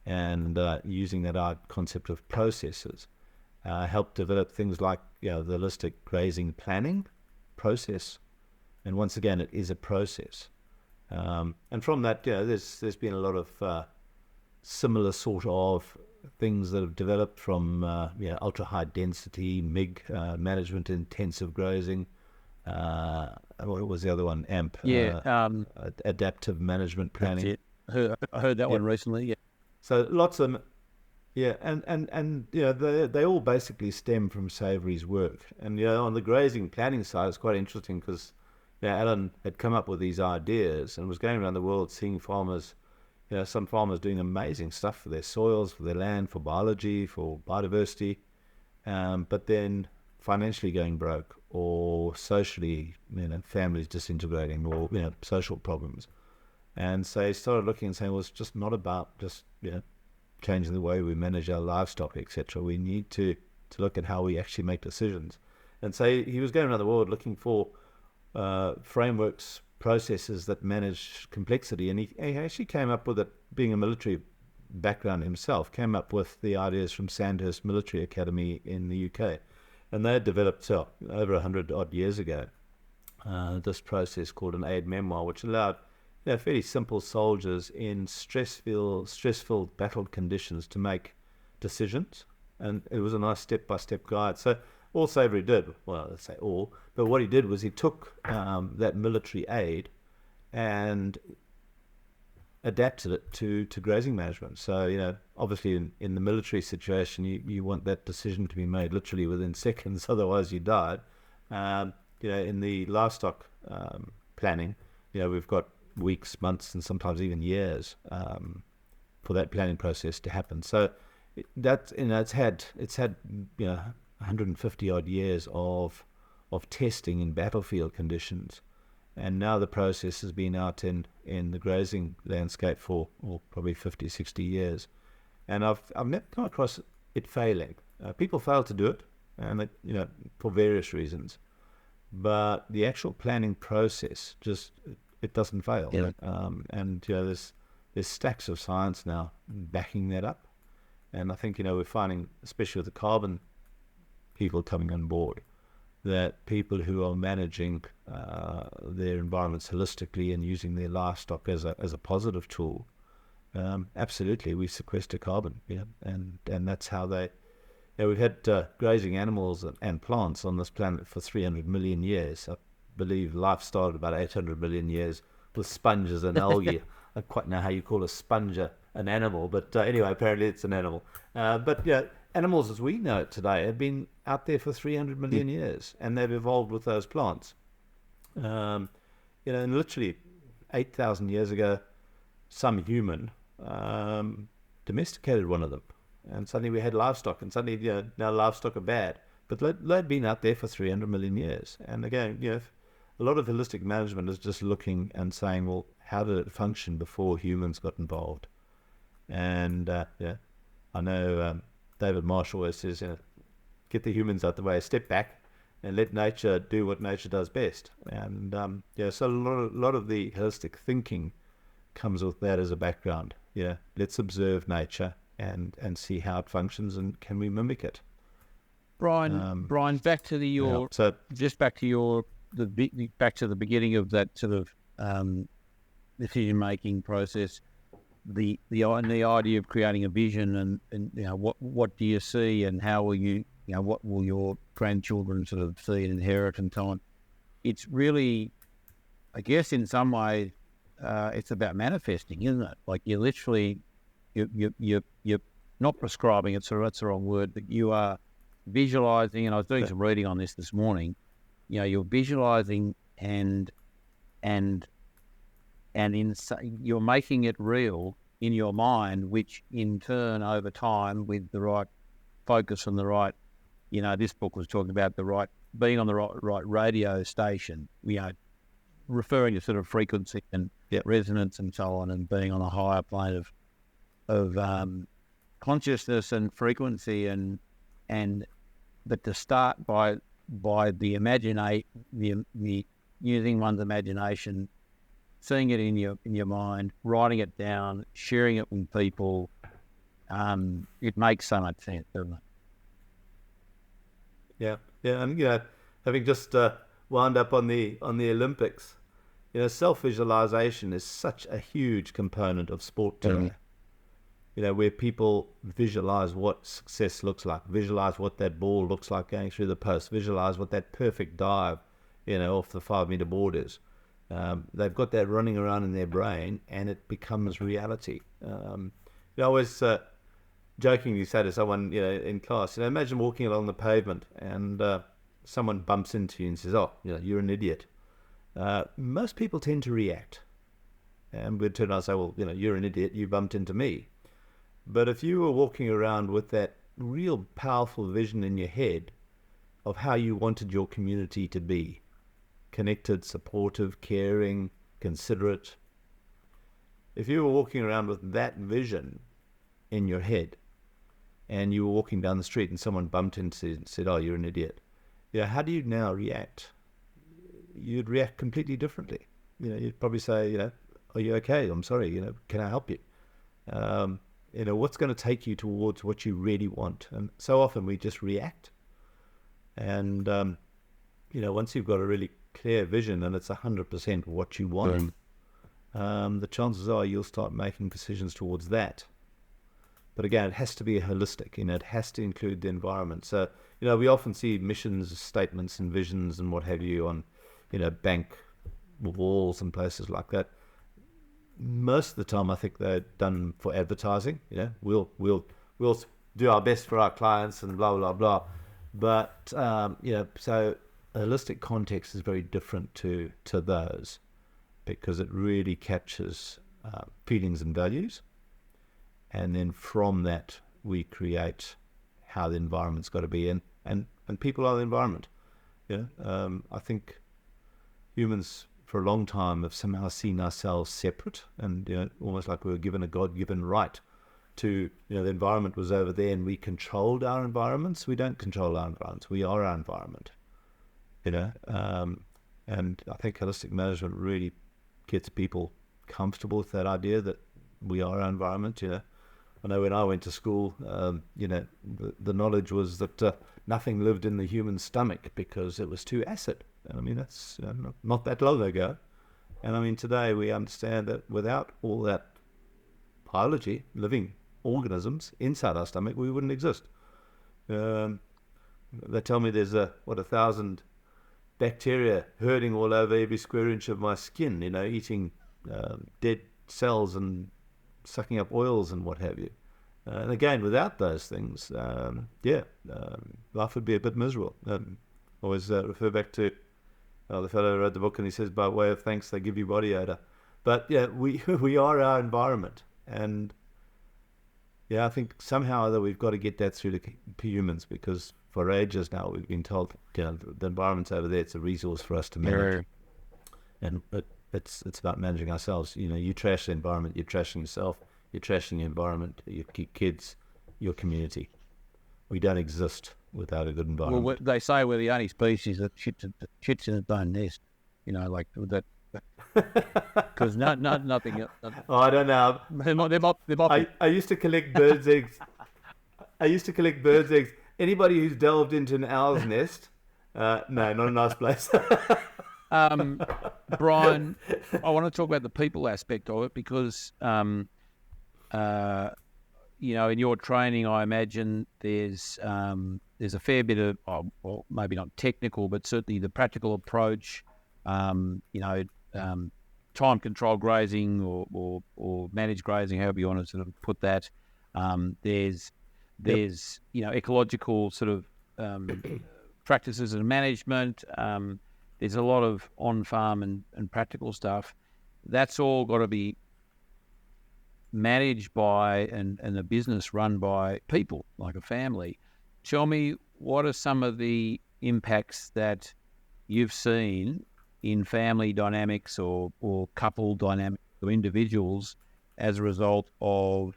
and using that concept of processes, help develop things like the holistic grazing planning process. And once again, it is a process. And from that, there's been a lot of similar sort of things that have developed from ultra high density MIG management, intensive grazing. What was the other one? AMP. Adaptive management planning. That's it. I heard that one recently. Yeah. So lots of them. Yeah, and they all basically stem from Savory's work. And on the grazing planning side, it's quite interesting because Alan had come up with these ideas and was going around the world seeing farmers, some farmers doing amazing stuff for their soils, for their land, for biology, for biodiversity, but then financially going broke, or socially, families disintegrating, or social problems. And so he started looking and saying, well, it's just not about just changing the way we manage our livestock, etc. We need to look at how we actually make decisions. And so he was going around the world looking for frameworks, processes that manage complexity. And he actually came up with it, being a military background himself, came up with the ideas from Sandhurst Military Academy in the UK. And they had developed over 100 odd years ago this process called an aid memoir, which allowed fairly simple soldiers in stressful battle conditions to make decisions. And it was a nice step-by-step guide. So all Savory did, well, let's say all, but what he did was he took that military aid and adapted it to grazing management. So, obviously in the military situation, you want that decision to be made literally within seconds, otherwise you died. In the livestock planning, we've got weeks, months, and sometimes even years for that planning process to happen. So it's had 150 odd years of testing in battlefield conditions, and now the process has been out in the grazing landscape for probably 50, 60 years, and I've never come across it failing. People fail to do it, and for various reasons, but the actual planning process it doesn't fail. Yeah. And there's stacks of science now backing that up, and I think we're finding, especially with the carbon people coming on board, that people who are managing their environments holistically and using their livestock as a positive tool, absolutely, we sequester carbon. And that's how they. We've had grazing animals and plants on this planet for 300 million years. I believe life started about 800 million years with sponges and algae. I don't quite know how you call a sponge an animal, but anyway, apparently it's an animal. But animals as we know it today have been out there for 300 million years, and they've evolved with those plants. And literally 8,000 years ago, some human domesticated one of them, and suddenly we had livestock, and suddenly now livestock are bad. But they'd been out there for 300 million years. And again, a lot of holistic management is just looking and saying, well, how did it function before humans got involved? And I know David Marshall always says, get the humans out the way, step back, and let nature do what nature does best. And so a lot of the holistic thinking comes with that as a background. Let's observe nature and see how it functions, and can we mimic it? Brian, back to back to the beginning of that sort of decision making process. The idea of creating a vision, and what do you see, and how will you what will your grandchildren sort of see and inherit and so on. It's really, I guess, in some way, it's about manifesting, isn't it? Like you're literally you're not prescribing it, so that's the wrong word, but you are visualizing. And I was doing some reading on this morning. You're visualizing and you're making it real in your mind, which in turn, over time, with the right focus and the right, this book was talking about being on the right radio station, referring to sort of frequency and resonance and so on, and being on a higher plane of consciousness and frequency, but to start by the using one's imagination, seeing it in your mind, writing it down, sharing it with people. It makes so much sense, doesn't it? Yeah, and having just wound up on the Olympics, self-visualization is such a huge component of sport today. Where people visualize what success looks like, visualize what that ball looks like going through the post, visualize what that perfect dive, off the 5-meter board is. They've got that running around in their brain, and it becomes reality. I always jokingly say to someone, in class, imagine walking along the pavement and someone bumps into you and says, "Oh, you're an idiot." Most people tend to react, and we'd turn around and say, "Well, you're an idiot. You bumped into me." But if you were walking around with that real powerful vision in your head of how you wanted your community to be, connected, supportive, caring, considerate, if you were walking around with that vision in your head and you were walking down the street and someone bumped into you and said, "Oh, you're an idiot," how do you now react? You'd react completely differently. You'd probably say, "Are you okay? I'm sorry, can I help you?" What's going to take you towards what you really want? And so often we just react. And, once you've got a really clear vision and it's 100% what you want, the chances are you'll start making decisions towards that. But again, it has to be holistic, it has to include the environment. So, we often see missions statements and visions and what have you on, bank walls and places like that. Most of the time, I think they're done for advertising. We'll do our best for our clients and blah, blah, blah. But, so a holistic context is very different to those, because it really captures feelings and values. And then from that, we create how the environment's got to be. And people are the environment. I think humans for a long time have somehow seen ourselves separate, and almost like we were given a God-given right to, the environment was over there and we controlled our environments. We don't control our environments. We are our environment. And I think holistic management really gets people comfortable with that idea that we are our environment. I know when I went to school, the knowledge was that nothing lived in the human stomach because it was too acid. And I mean, that's not that long ago. And I mean, today we understand that without all that biology, living organisms inside our stomach, we wouldn't exist. They tell me there's 1,000 bacteria herding all over every square inch of my skin, eating dead cells and sucking up oils and what have you. And again, without those things, life would be a bit miserable. Always refer back to the fellow who wrote the book, and he says, by way of thanks, they give you body odor. But we are our environment. And I think somehow or other we've got to get that through to humans, because for ages now we've been told, the environment's over there, it's a resource for us to manage. And it's about managing ourselves. You trash the environment, you're trashing yourself, you're trashing the environment, your kids, your community. We don't exist without a good environment. Well, they say we're the only species that shits in its own nest. Like that. Because nothing else. Oh, I don't know. I used to collect birds' eggs. Anybody who's delved into an owl's nest, no, not a nice place. Brian, I want to talk about the people aspect of it, because, in your training, I imagine there's a fair bit of, well, maybe not technical, but certainly the practical approach, time control grazing or managed grazing, however you want to sort of put that. There's ecological sort of practices and management. There's a lot of on-farm and practical stuff. That's all got to be managed by and a business run by people, like a family. Tell me, what are some of the impacts that you've seen in family dynamics or couple dynamics or individuals as a result of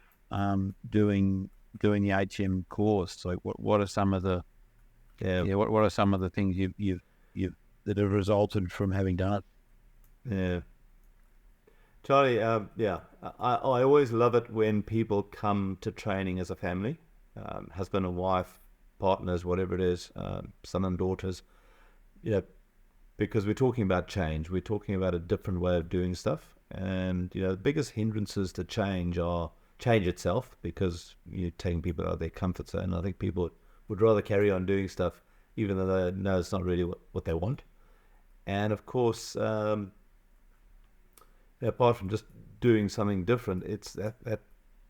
doing the HM course? Like what are some of the what are some of the things you've that have resulted from having done it? Yeah, Charlie. I always love it when people come to training as a family, husband and wife, partners, whatever it is, son and daughters. Because we're talking about change. We're talking about a different way of doing stuff. And, the biggest hindrances to change are change itself, because you're taking people out of their comfort zone. I think people would rather carry on doing stuff even though they know it's not really what they want. And, of course, apart from just doing something different, it's that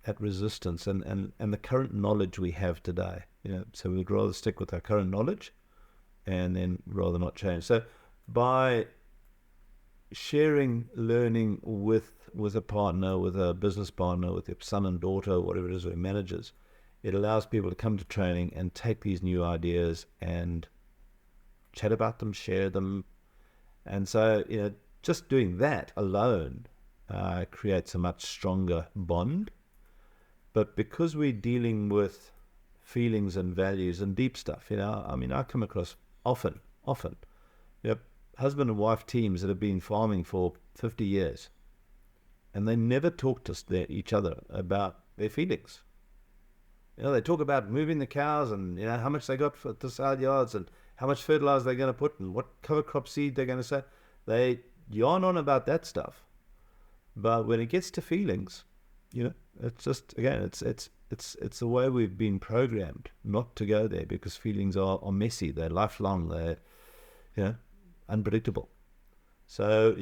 at resistance and the current knowledge we have today. So we'd rather stick with our current knowledge and then rather not change. So by sharing learning with a partner, with a business partner, with your son and daughter, whatever it is, or managers, it allows people to come to training and take these new ideas and chat about them, share them. And so, just doing that alone creates a much stronger bond. But because we're dealing with feelings and values and deep stuff, I come across often, husband and wife teams that have been farming for 50 years, and they never talk to each other about their feelings. They talk about moving the cows and how much they got for the side yards and how much fertilizer they're going to put and what cover crop seed they're going to sow. They yarn on about that stuff, but when it gets to feelings, it's just, again, it's the way we've been programmed not to go there, because feelings are messy, they're lifelong, they're unpredictable. So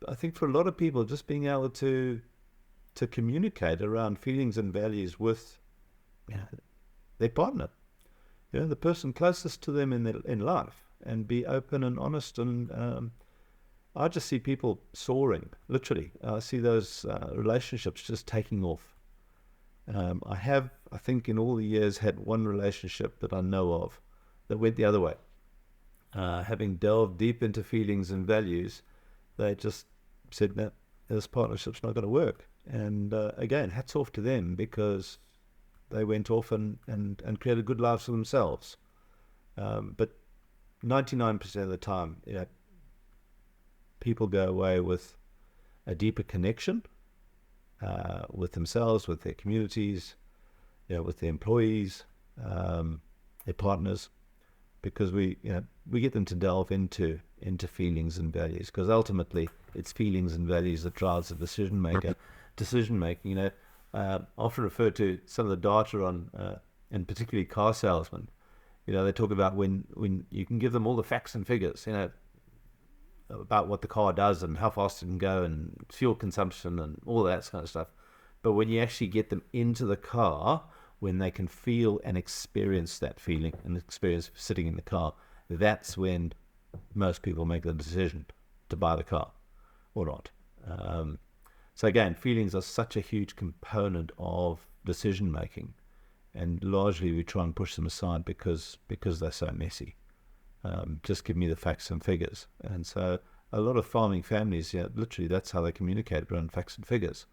I think for a lot of people, just being able to communicate around feelings and values with their partner, the person closest to them in life, and be open and honest. And I just see people soaring, literally. I see those relationships just taking off. I think in all the years, had one relationship that I know of that went the other way. Having delved deep into feelings and values, they just said, no, this partnership's not going to work. And again, hats off to them, because they went off and created good lives for themselves. But 99% of the time, people go away with a deeper connection with themselves, with their communities, with their employees, their partners, because we get them to delve into feelings and values, because ultimately it's feelings and values that drives the decision making. I often refer to some of the data on, and particularly car salesmen. They talk about when you can give them all the facts and figures, about what the car does and how fast it can go and fuel consumption and all that kind of stuff. But when you actually get them into the car, when they can feel and experience that feeling and experience sitting in the car, that's when most people make the decision to buy the car or not. So again, feelings are such a huge component of decision making, and largely we try and push them aside because they're so messy. Just give me the facts and figures. And so a lot of farming families, literally that's how they communicate, around facts and figures.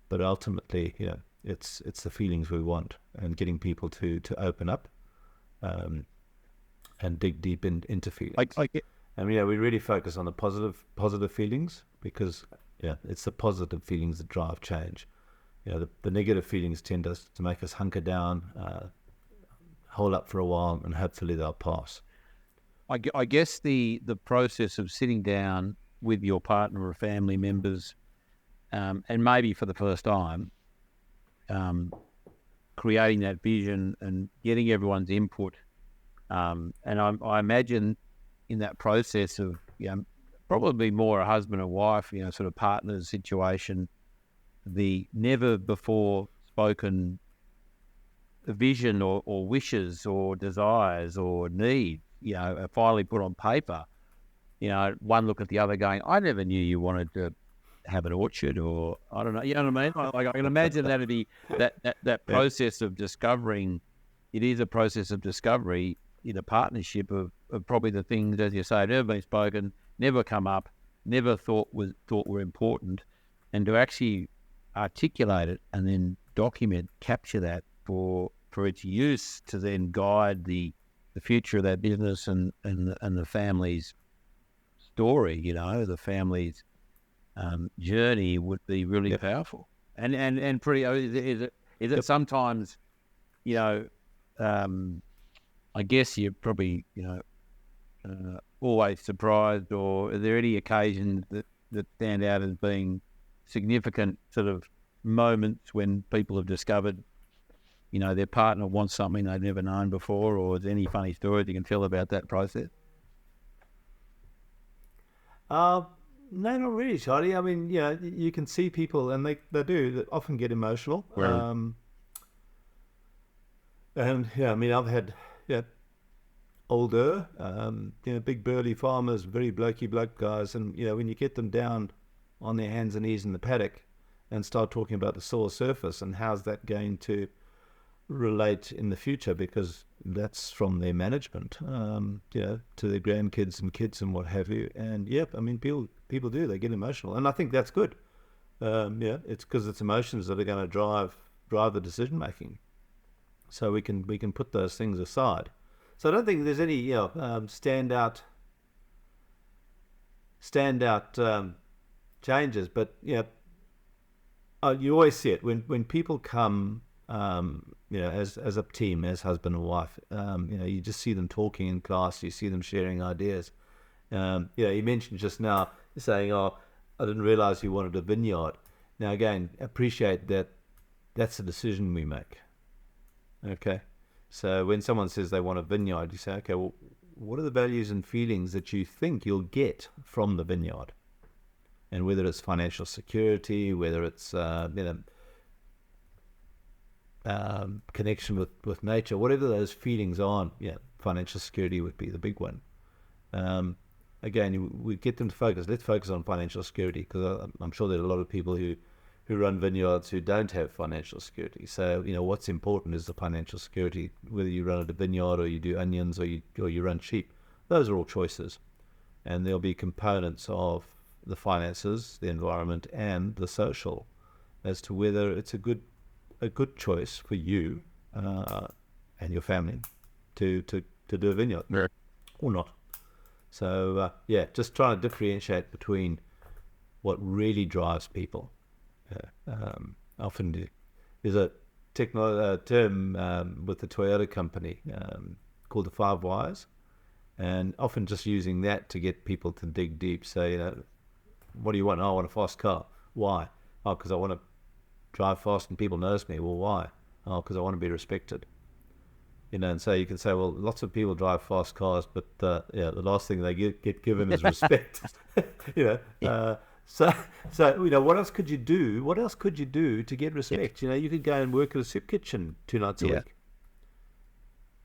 But ultimately, it's the feelings we want, and getting people to open up and dig deep into feelings. And we really focus on the positive feelings, because it's the positive feelings that drive change. The negative feelings tend to make us hunker down, hold up for a while, and hopefully they'll pass. I guess the process of sitting down with your partner or family members, and maybe for the first time, creating that vision and getting everyone's input, and I imagine in that process of probably more a husband and wife, sort of partners situation, the never before spoken vision or wishes or desires or need, are finally put on paper. One look at the other going, I never knew you wanted to have an orchard, or I don't know, you know what I mean? Like, I can imagine that'd be that process of discovering. It is a process of discovery in a partnership of probably the things, as you say, never been spoken, never come up, never thought were important, and to actually articulate it and then document, capture that for its use to then guide the future of that business and the family's story, the family's journey would be really powerful. And pretty, is it sometimes, I guess you're probably, always surprised, or are there any occasions that stand out as being significant sort of moments when people have discovered, their partner wants something they've never known before, or is there any funny stories you can tell about that process? No, not really, Charlie. I mean, yeah, you can see people, and they often get emotional. Right. And yeah, I mean, I've had older, big burly farmers, very blokey bloke guys, and when you get them down on their hands and knees in the paddock and start talking about the soil surface and how's that going to relate in the future, because that's from their management, to their grandkids and kids and what have you. And I mean, people do, they get emotional, and I think that's good. It's because it's emotions that are going to drive the decision making. So we can put those things aside. So I don't think there's any standout changes, but you always see it when people come, as a team, as husband and wife. You just see them talking in class, you see them sharing ideas. You mentioned just now saying, "Oh, I didn't realize you wanted a vineyard." Now again, appreciate that that's a decision we make. Okay. So when someone says they want a vineyard, you say, okay, well, what are the values and feelings that you think you'll get from the vineyard? And whether it's financial security, whether it's connection with nature, whatever those feelings are, financial security would be the big one. Again, we get them to focus. Let's focus on financial security, because I'm sure there are a lot of people who run vineyards who don't have financial security. So, what's important is the financial security, whether you run a vineyard or you do onions or you run sheep. Those are all choices. And there'll be components of the finances, the environment, and the social as to whether it's a good choice for you and your family to do a vineyard or not. So, just trying to differentiate between what really drives people. Often there's a term with the Toyota company called the 5 whys, and often just using that to get people to dig deep. So, what do you want? Oh, I want a fast car. Why? Oh, because I want to drive fast and people notice me. Well, why? Oh, because I want to be respected. And so you can say, well, lots of people drive fast cars, but the last thing they get given is respect. So what else could you do? What else could you do to get respect? You could go and work at a soup kitchen 2 nights a week.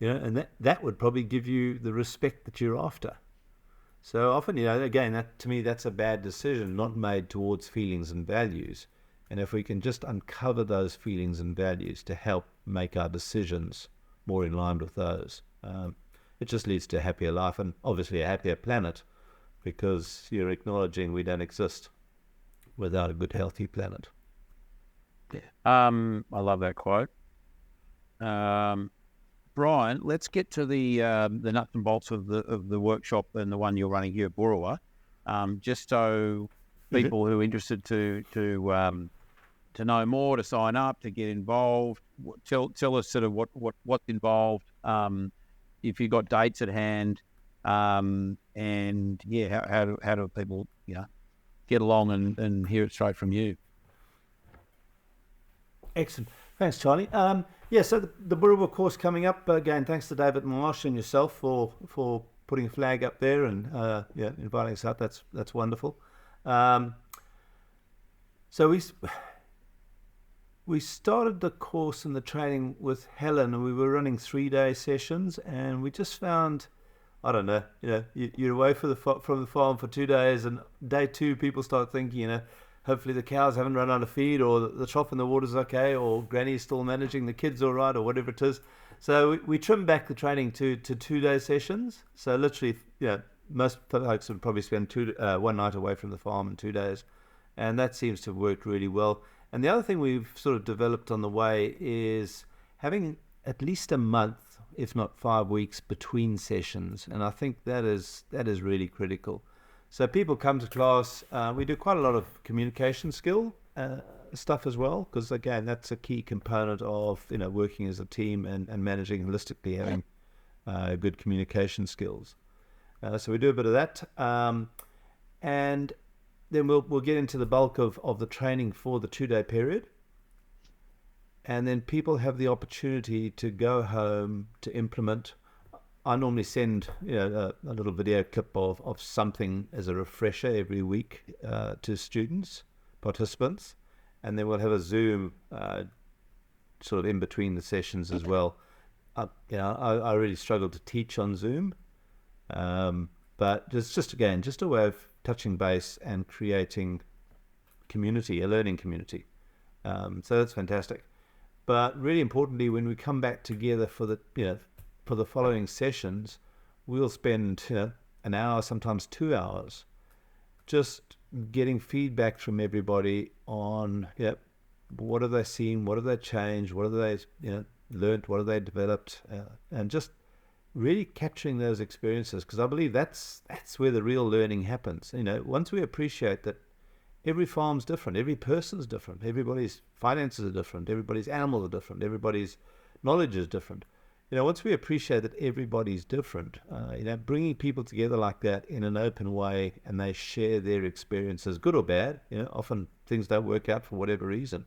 And that would probably give you the respect that you're after. So often, again, that to me, that's a bad decision, not made towards feelings and values. And if we can just uncover those feelings and values to help make our decisions more in line with those, it just leads to a happier life and obviously a happier planet, because you're acknowledging we don't exist without a good, healthy planet. I love that quote. Brian, let's get to the nuts and bolts of the workshop and the one you're running here at Boorowa, just so people who are interested to know more, to sign up, to get involved. Tell us sort of what's involved. If you've got dates at hand, and how do people get along and hear it straight from you? Excellent. Thanks, Charlie. So the Boorowa course coming up, again, thanks to David Marsh and yourself for putting a flag up there and inviting us out. That's wonderful. So we started the course and the training with Helen, and we were running 3-day sessions, and we just found, I don't know, you're away from the farm for 2 days, and day 2 people start thinking, hopefully the cows haven't run out of feed, or the trough in the water's okay, or Granny's still managing the kids all right, or whatever it is. So we trimmed back the training to 2-day sessions. So literally, most folks would probably spend 1 night away from the farm in 2 days, and that seems to have worked really well. And the other thing we've sort of developed on the way is having at least a month, if not 5 weeks, between sessions, and I think that is really critical. So people come to class. We do quite a lot of communication skill stuff as well, because again, that's a key component of working as a team and managing holistically, having good communication skills. So we do a bit of that, and then we'll get into the bulk of the training for the 2-day period, and then people have the opportunity to go home to implement. I normally send a little video clip of something as a refresher every week to students, participants, and then we'll have a Zoom sort of in between the sessions as well. I really struggle to teach on Zoom, but just a way of touching base and creating community, a learning community. So that's fantastic. But really importantly, when we come back together for the following sessions, we'll spend an hour, sometimes 2 hours, just getting feedback from everybody on what have they seen, what have they changed, what have they learned, what have they developed, and just really capturing those experiences, because I believe that's where the real learning happens. Once we appreciate that every farm's different, every person's different, everybody's finances are different, everybody's animals are different, everybody's knowledge is different. Once we appreciate that everybody's different, bringing people together like that in an open way, and they share their experiences, good or bad. Often things don't work out for whatever reason,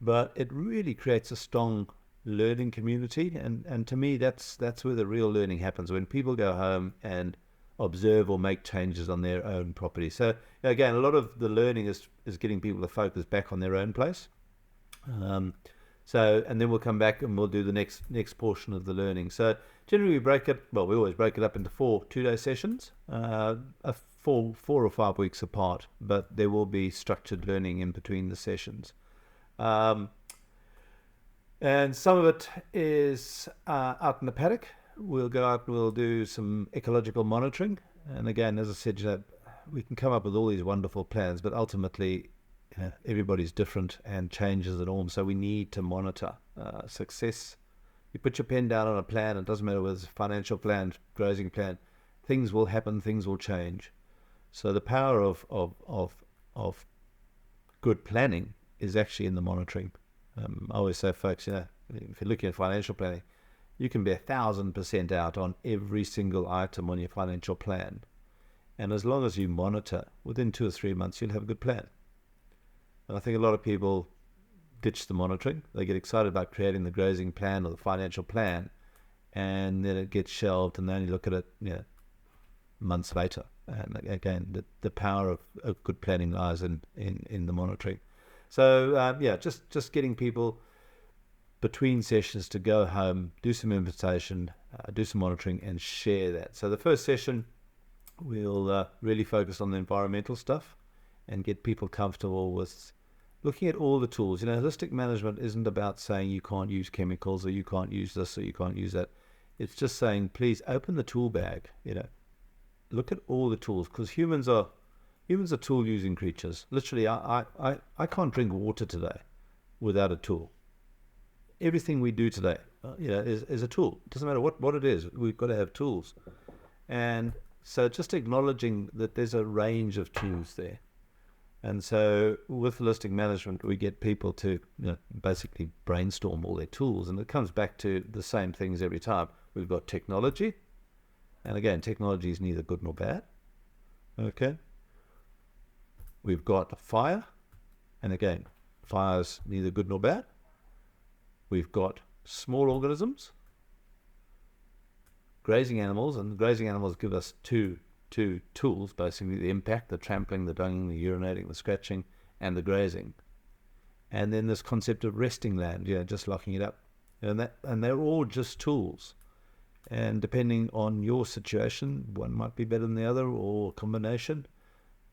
but it really creates a strong learning community. And to me, that's where the real learning happens, when people go home and observe or make changes on their own property. So again, a lot of the learning is getting people to focus back on their own place. And then we'll come back and we'll do the next portion of the learning. So generally we always break it up into 4 2-day sessions, 4 or 5 weeks apart, but there will be structured learning in between the sessions. And some of it is out in the paddock. We'll go out and we'll do some ecological monitoring. And again, as I said, we can come up with all these wonderful plans, but ultimately, everybody's different and changes the norm. So we need to monitor success. You put your pen down on a plan, it doesn't matter whether it's a financial plan, grazing plan, things will happen, things will change. So the power of good planning is actually in the monitoring. I always say, folks, if you're looking at financial planning, you can be 1,000% out on every single item on your financial plan. And as long as you monitor, within 2 or 3 months, you'll have a good plan. And I think a lot of people ditch the monitoring. They get excited about creating the grazing plan or the financial plan, and then it gets shelved, and they only look at it months later. And again, the power of good planning lies in the monitoring. So just getting people between sessions to go home, do some invitation, do some monitoring, and share that. So the first session, we'll really focus on the environmental stuff and get people comfortable with looking at all the tools. Holistic management isn't about saying you can't use chemicals, or you can't use this, or you can't use that. It's just saying, please open the tool bag. Look at all the tools, because humans are tool using creatures. Literally, I can't drink water today without a tool. Everything we do today, is a tool. It doesn't matter what it is. We've got to have tools. And so just acknowledging that there's a range of tools there. And so with holistic management, we get people to basically brainstorm all their tools. And it comes back to the same things every time. We've got technology. And again, technology is neither good nor bad. Okay. We've got fire. And again, fire's neither good nor bad. We've got small organisms, grazing animals, and grazing animals give us two tools, basically: the impact, the trampling, the dunging, the urinating, the scratching, and the grazing. And then this concept of resting land, just locking it up. And they're all just tools. And depending on your situation, one might be better than the other, or a combination.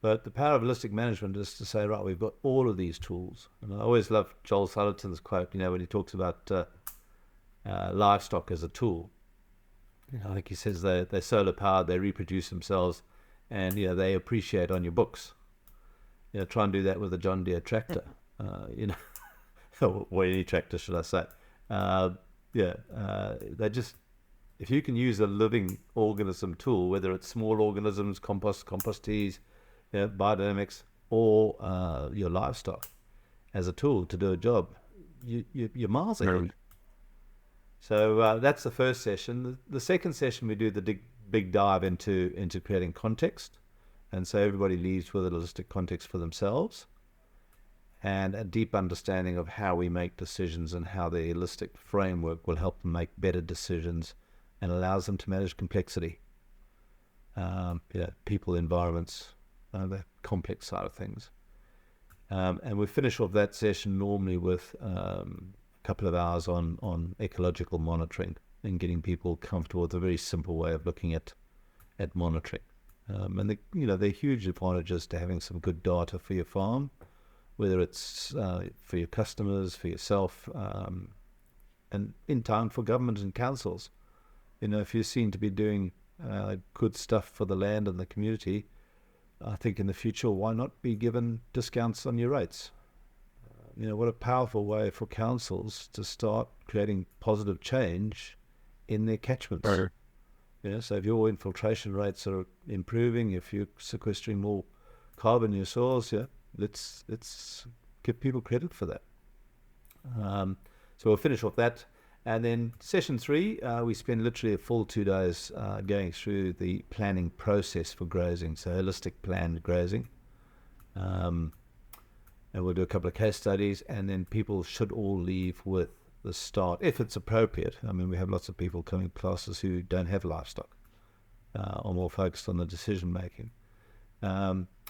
But the power of holistic management is to say, right, we've got all of these tools. And I always love Joel Salatin's quote, when he talks about livestock as a tool. I think he says they're solar powered, they reproduce themselves, and they appreciate on your books. Try and do that with a John Deere tractor, or any tractor, should I say? They just, if you can use a living organism tool, whether it's small organisms, compostees, biodynamics, or your livestock as a tool to do a job, you're miles ahead. So that's the first session. The second session, we do the big dive into creating context. And so everybody leaves with a holistic context for themselves and a deep understanding of how we make decisions and how the holistic framework will help them make better decisions and allows them to manage complexity. People, environments, the complex side of things. And we finish off that session normally with a couple of hours on ecological monitoring and getting people comfortable with a very simple way of looking at monitoring. And there are huge advantages to having some good data for your farm, whether it's for your customers, for yourself, and in time for government and councils. If you seem to be doing good stuff for the land and the community, I think in the future, why not be given discounts on your rates? What a powerful way for councils to start creating positive change in their catchments. Right. So if your infiltration rates are improving, if you're sequestering more carbon in your soils, let's give people credit for that. So we'll finish off that. And then session 3, we spend literally a full 2 days going through the planning process for grazing, so holistic planned grazing. And we'll do a couple of case studies, and then people should all leave with the start, if it's appropriate. I mean, we have lots of people coming to classes who don't have livestock, are more focused on the decision making.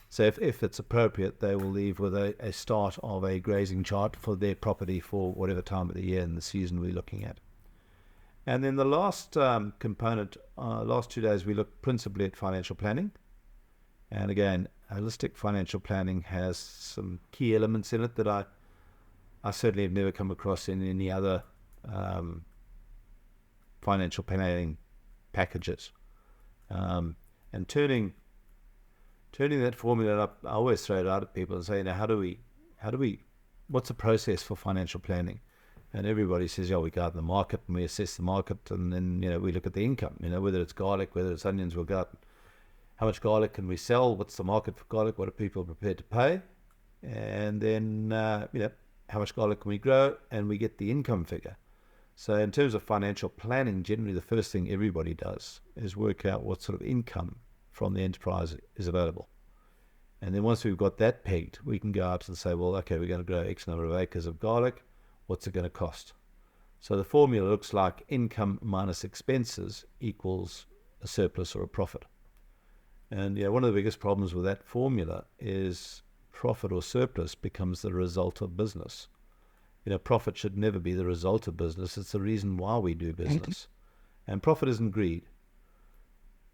So if it's appropriate, they will leave with a start of a grazing chart for their property for whatever time of the year and the season we're looking at. And then the last component, last 2 days, we look principally at financial planning. And again, holistic financial planning has some key elements in it that I certainly have never come across in any other financial planning packages. And turning that formula up, I always throw it out at people and say, how do we, what's the process for financial planning? And everybody says, we go out in the market and we assess the market, and then, we look at the income, whether it's garlic, whether it's onions, we'll go out, how much garlic can we sell? What's the market for garlic? What are people prepared to pay? And then, how much garlic can we grow? And we get the income figure. So in terms of financial planning, generally the first thing everybody does is work out what sort of income from the enterprise is available. And then once we've got that pegged, we can go out and say, well, okay, we're going to grow X number of acres of garlic. What's it going to cost? So the formula looks like income minus expenses equals a surplus or a profit. And one of the biggest problems with that formula is profit or surplus becomes the result of business. Profit should never be the result of business. It's the reason why we do business. And profit isn't greed.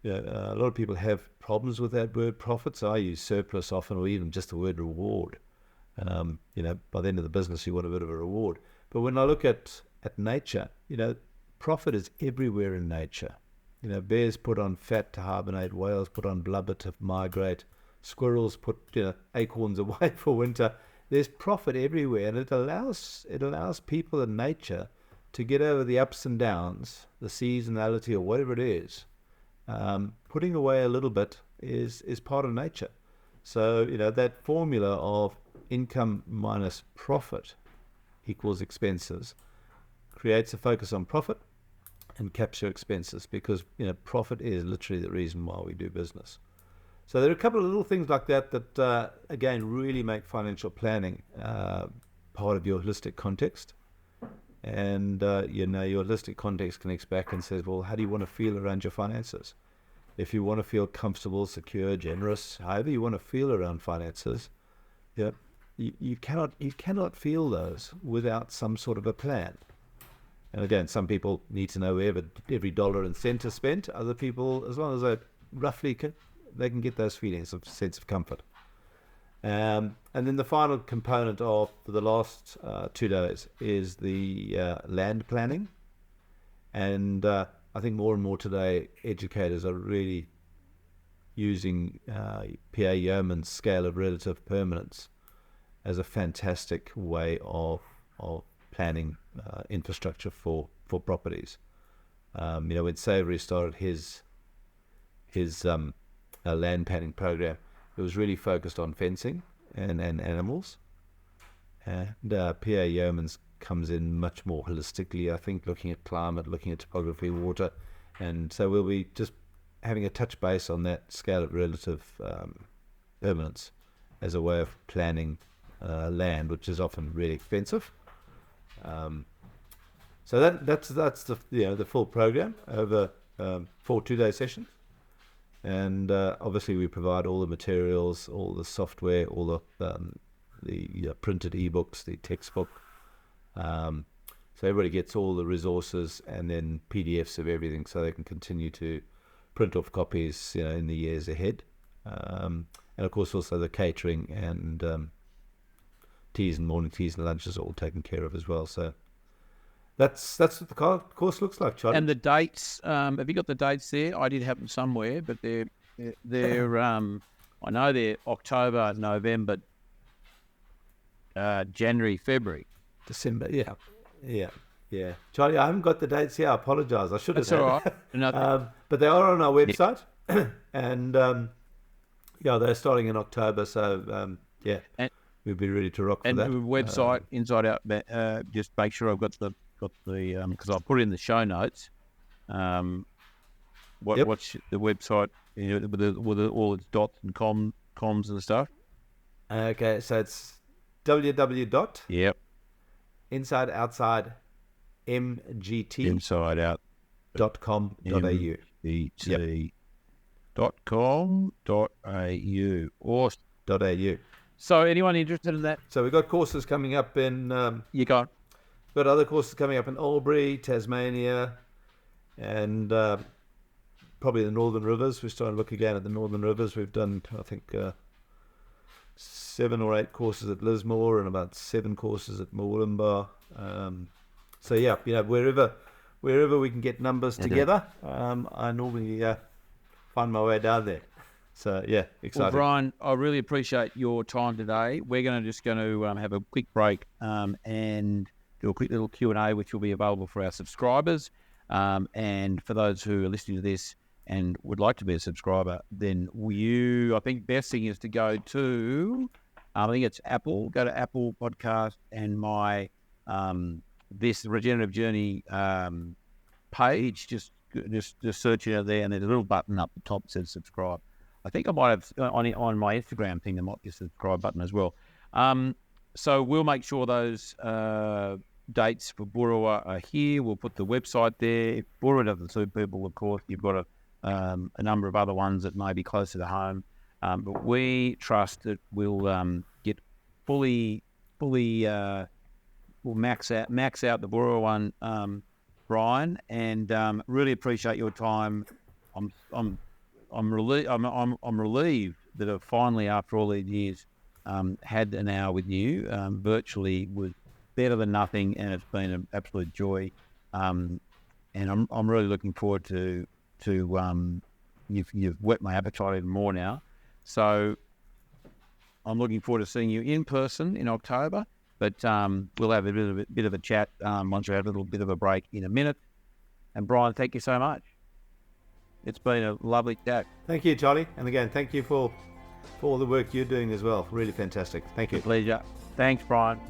A lot of people have problems with that word profit, so I use surplus often, or even just the word reward. By the end of the business, you want a bit of a reward. But when I look at nature, profit is everywhere in nature. Bears put on fat to hibernate, whales put on blubber to migrate, squirrels put acorns away for winter. There's profit everywhere, and it allows people in nature to get over the ups and downs, the seasonality or whatever it is. Putting away a little bit is part of nature. So that formula of income minus profit equals expenses creates a focus on profit and capture expenses, because profit is literally the reason why we do business. So there are a couple of little things like that again really make financial planning part of your holistic context. And your holistic context connects back and says, well, how do you want to feel around your finances? If you want to feel comfortable, secure, generous, however you want to feel around finances, you cannot feel those without some sort of a plan. And again, some people need to know where every dollar and cent is spent. Other people, as long as they roughly they can get those feelings of sense of comfort. And then the final component of the last 2 days is the land planning. And I think more and more today, educators are really using P.A. Yeoman's scale of relative permanence as a fantastic way of planning infrastructure for properties. When Savory started his land planning program, it was really focused on fencing and animals. And P.A. Yeoman's comes in much more holistically, I think, looking at climate, looking at topography, water. And so we'll be just having a touch base on that scale of relative permanence as a way of planning land, which is often really expensive. So that's the the full program over 4 2-day sessions, and obviously we provide all the materials, all the software, all the printed ebooks, the textbook. So everybody gets all the resources and then PDFs of everything, so they can continue to print off copies, in the years ahead. And of course, also the catering and teas and morning teas and lunches are all taken care of as well. So that's what the course looks like, Charlie. And the dates, have you got the dates there? I did have them somewhere, but they're I know they're October, November, January, February. December, yeah. Charlie, I haven't got the dates here. I apologise. I should have. That's all right. But they are on our website, and they're starting in October. So we'll be ready to rock for that. And the website, Inside Out. Just make sure I've got the because I'll put it in the show notes. What's the website with all its dots and comms and stuff? Okay, so it's www. Yep. Inside Outside MGT. Inside Out. .com.au. .com.au. Awesome. .au. So anyone interested in that? So we've got courses coming up in... you got other courses coming up in Albury, Tasmania, and probably the Northern Rivers. We're starting to look again at the Northern Rivers. We've done, I think, 7 or 8 courses at Lismore and about 7 courses at Moolumbar. So yeah, wherever we can get numbers together, I normally find my way down there. So yeah, exciting. Well, Brian, I really appreciate your time today. We're going to have a quick break and do a quick little Q&A, which will be available for our subscribers. And for those who are listening to this and would like to be a subscriber, then I think best thing is to go to, I think it's Apple. Go to Apple Podcast and my this Regenerative Journey page. Just search it out there, and there's a little button up the top that says subscribe. I think I might have on my Instagram thing there might be a subscribe button as well. So we'll make sure those dates for Boorowa are here. We'll put the website there. If Boorowa doesn't suit people, of course, you've got a number of other ones that may be closer to home. But we trust that we'll get fully we'll max out the Boorowa one, Brian, and really appreciate your time. I'm relieved that I've finally, after all these years, had an hour with you. Virtually was better than nothing, and it's been an absolute joy. And I'm really looking forward to you've whet my appetite even more now. So I'm looking forward to seeing you in person in October. But we'll have a bit of a chat once we have a little bit of a break in a minute. And Brian, thank you so much. It's been a lovely chat. Thank you, Charlie. And again, thank you for all the work you're doing as well. Really fantastic. Thank you. A pleasure. Thanks, Brian.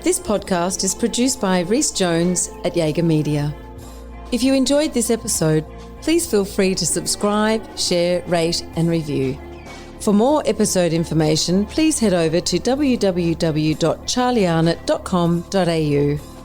This podcast is produced by Rhys Jones at Jaeger Media. If you enjoyed this episode, please feel free to subscribe, share, rate and review. For more episode information, please head over to www.charliearnott.com.au.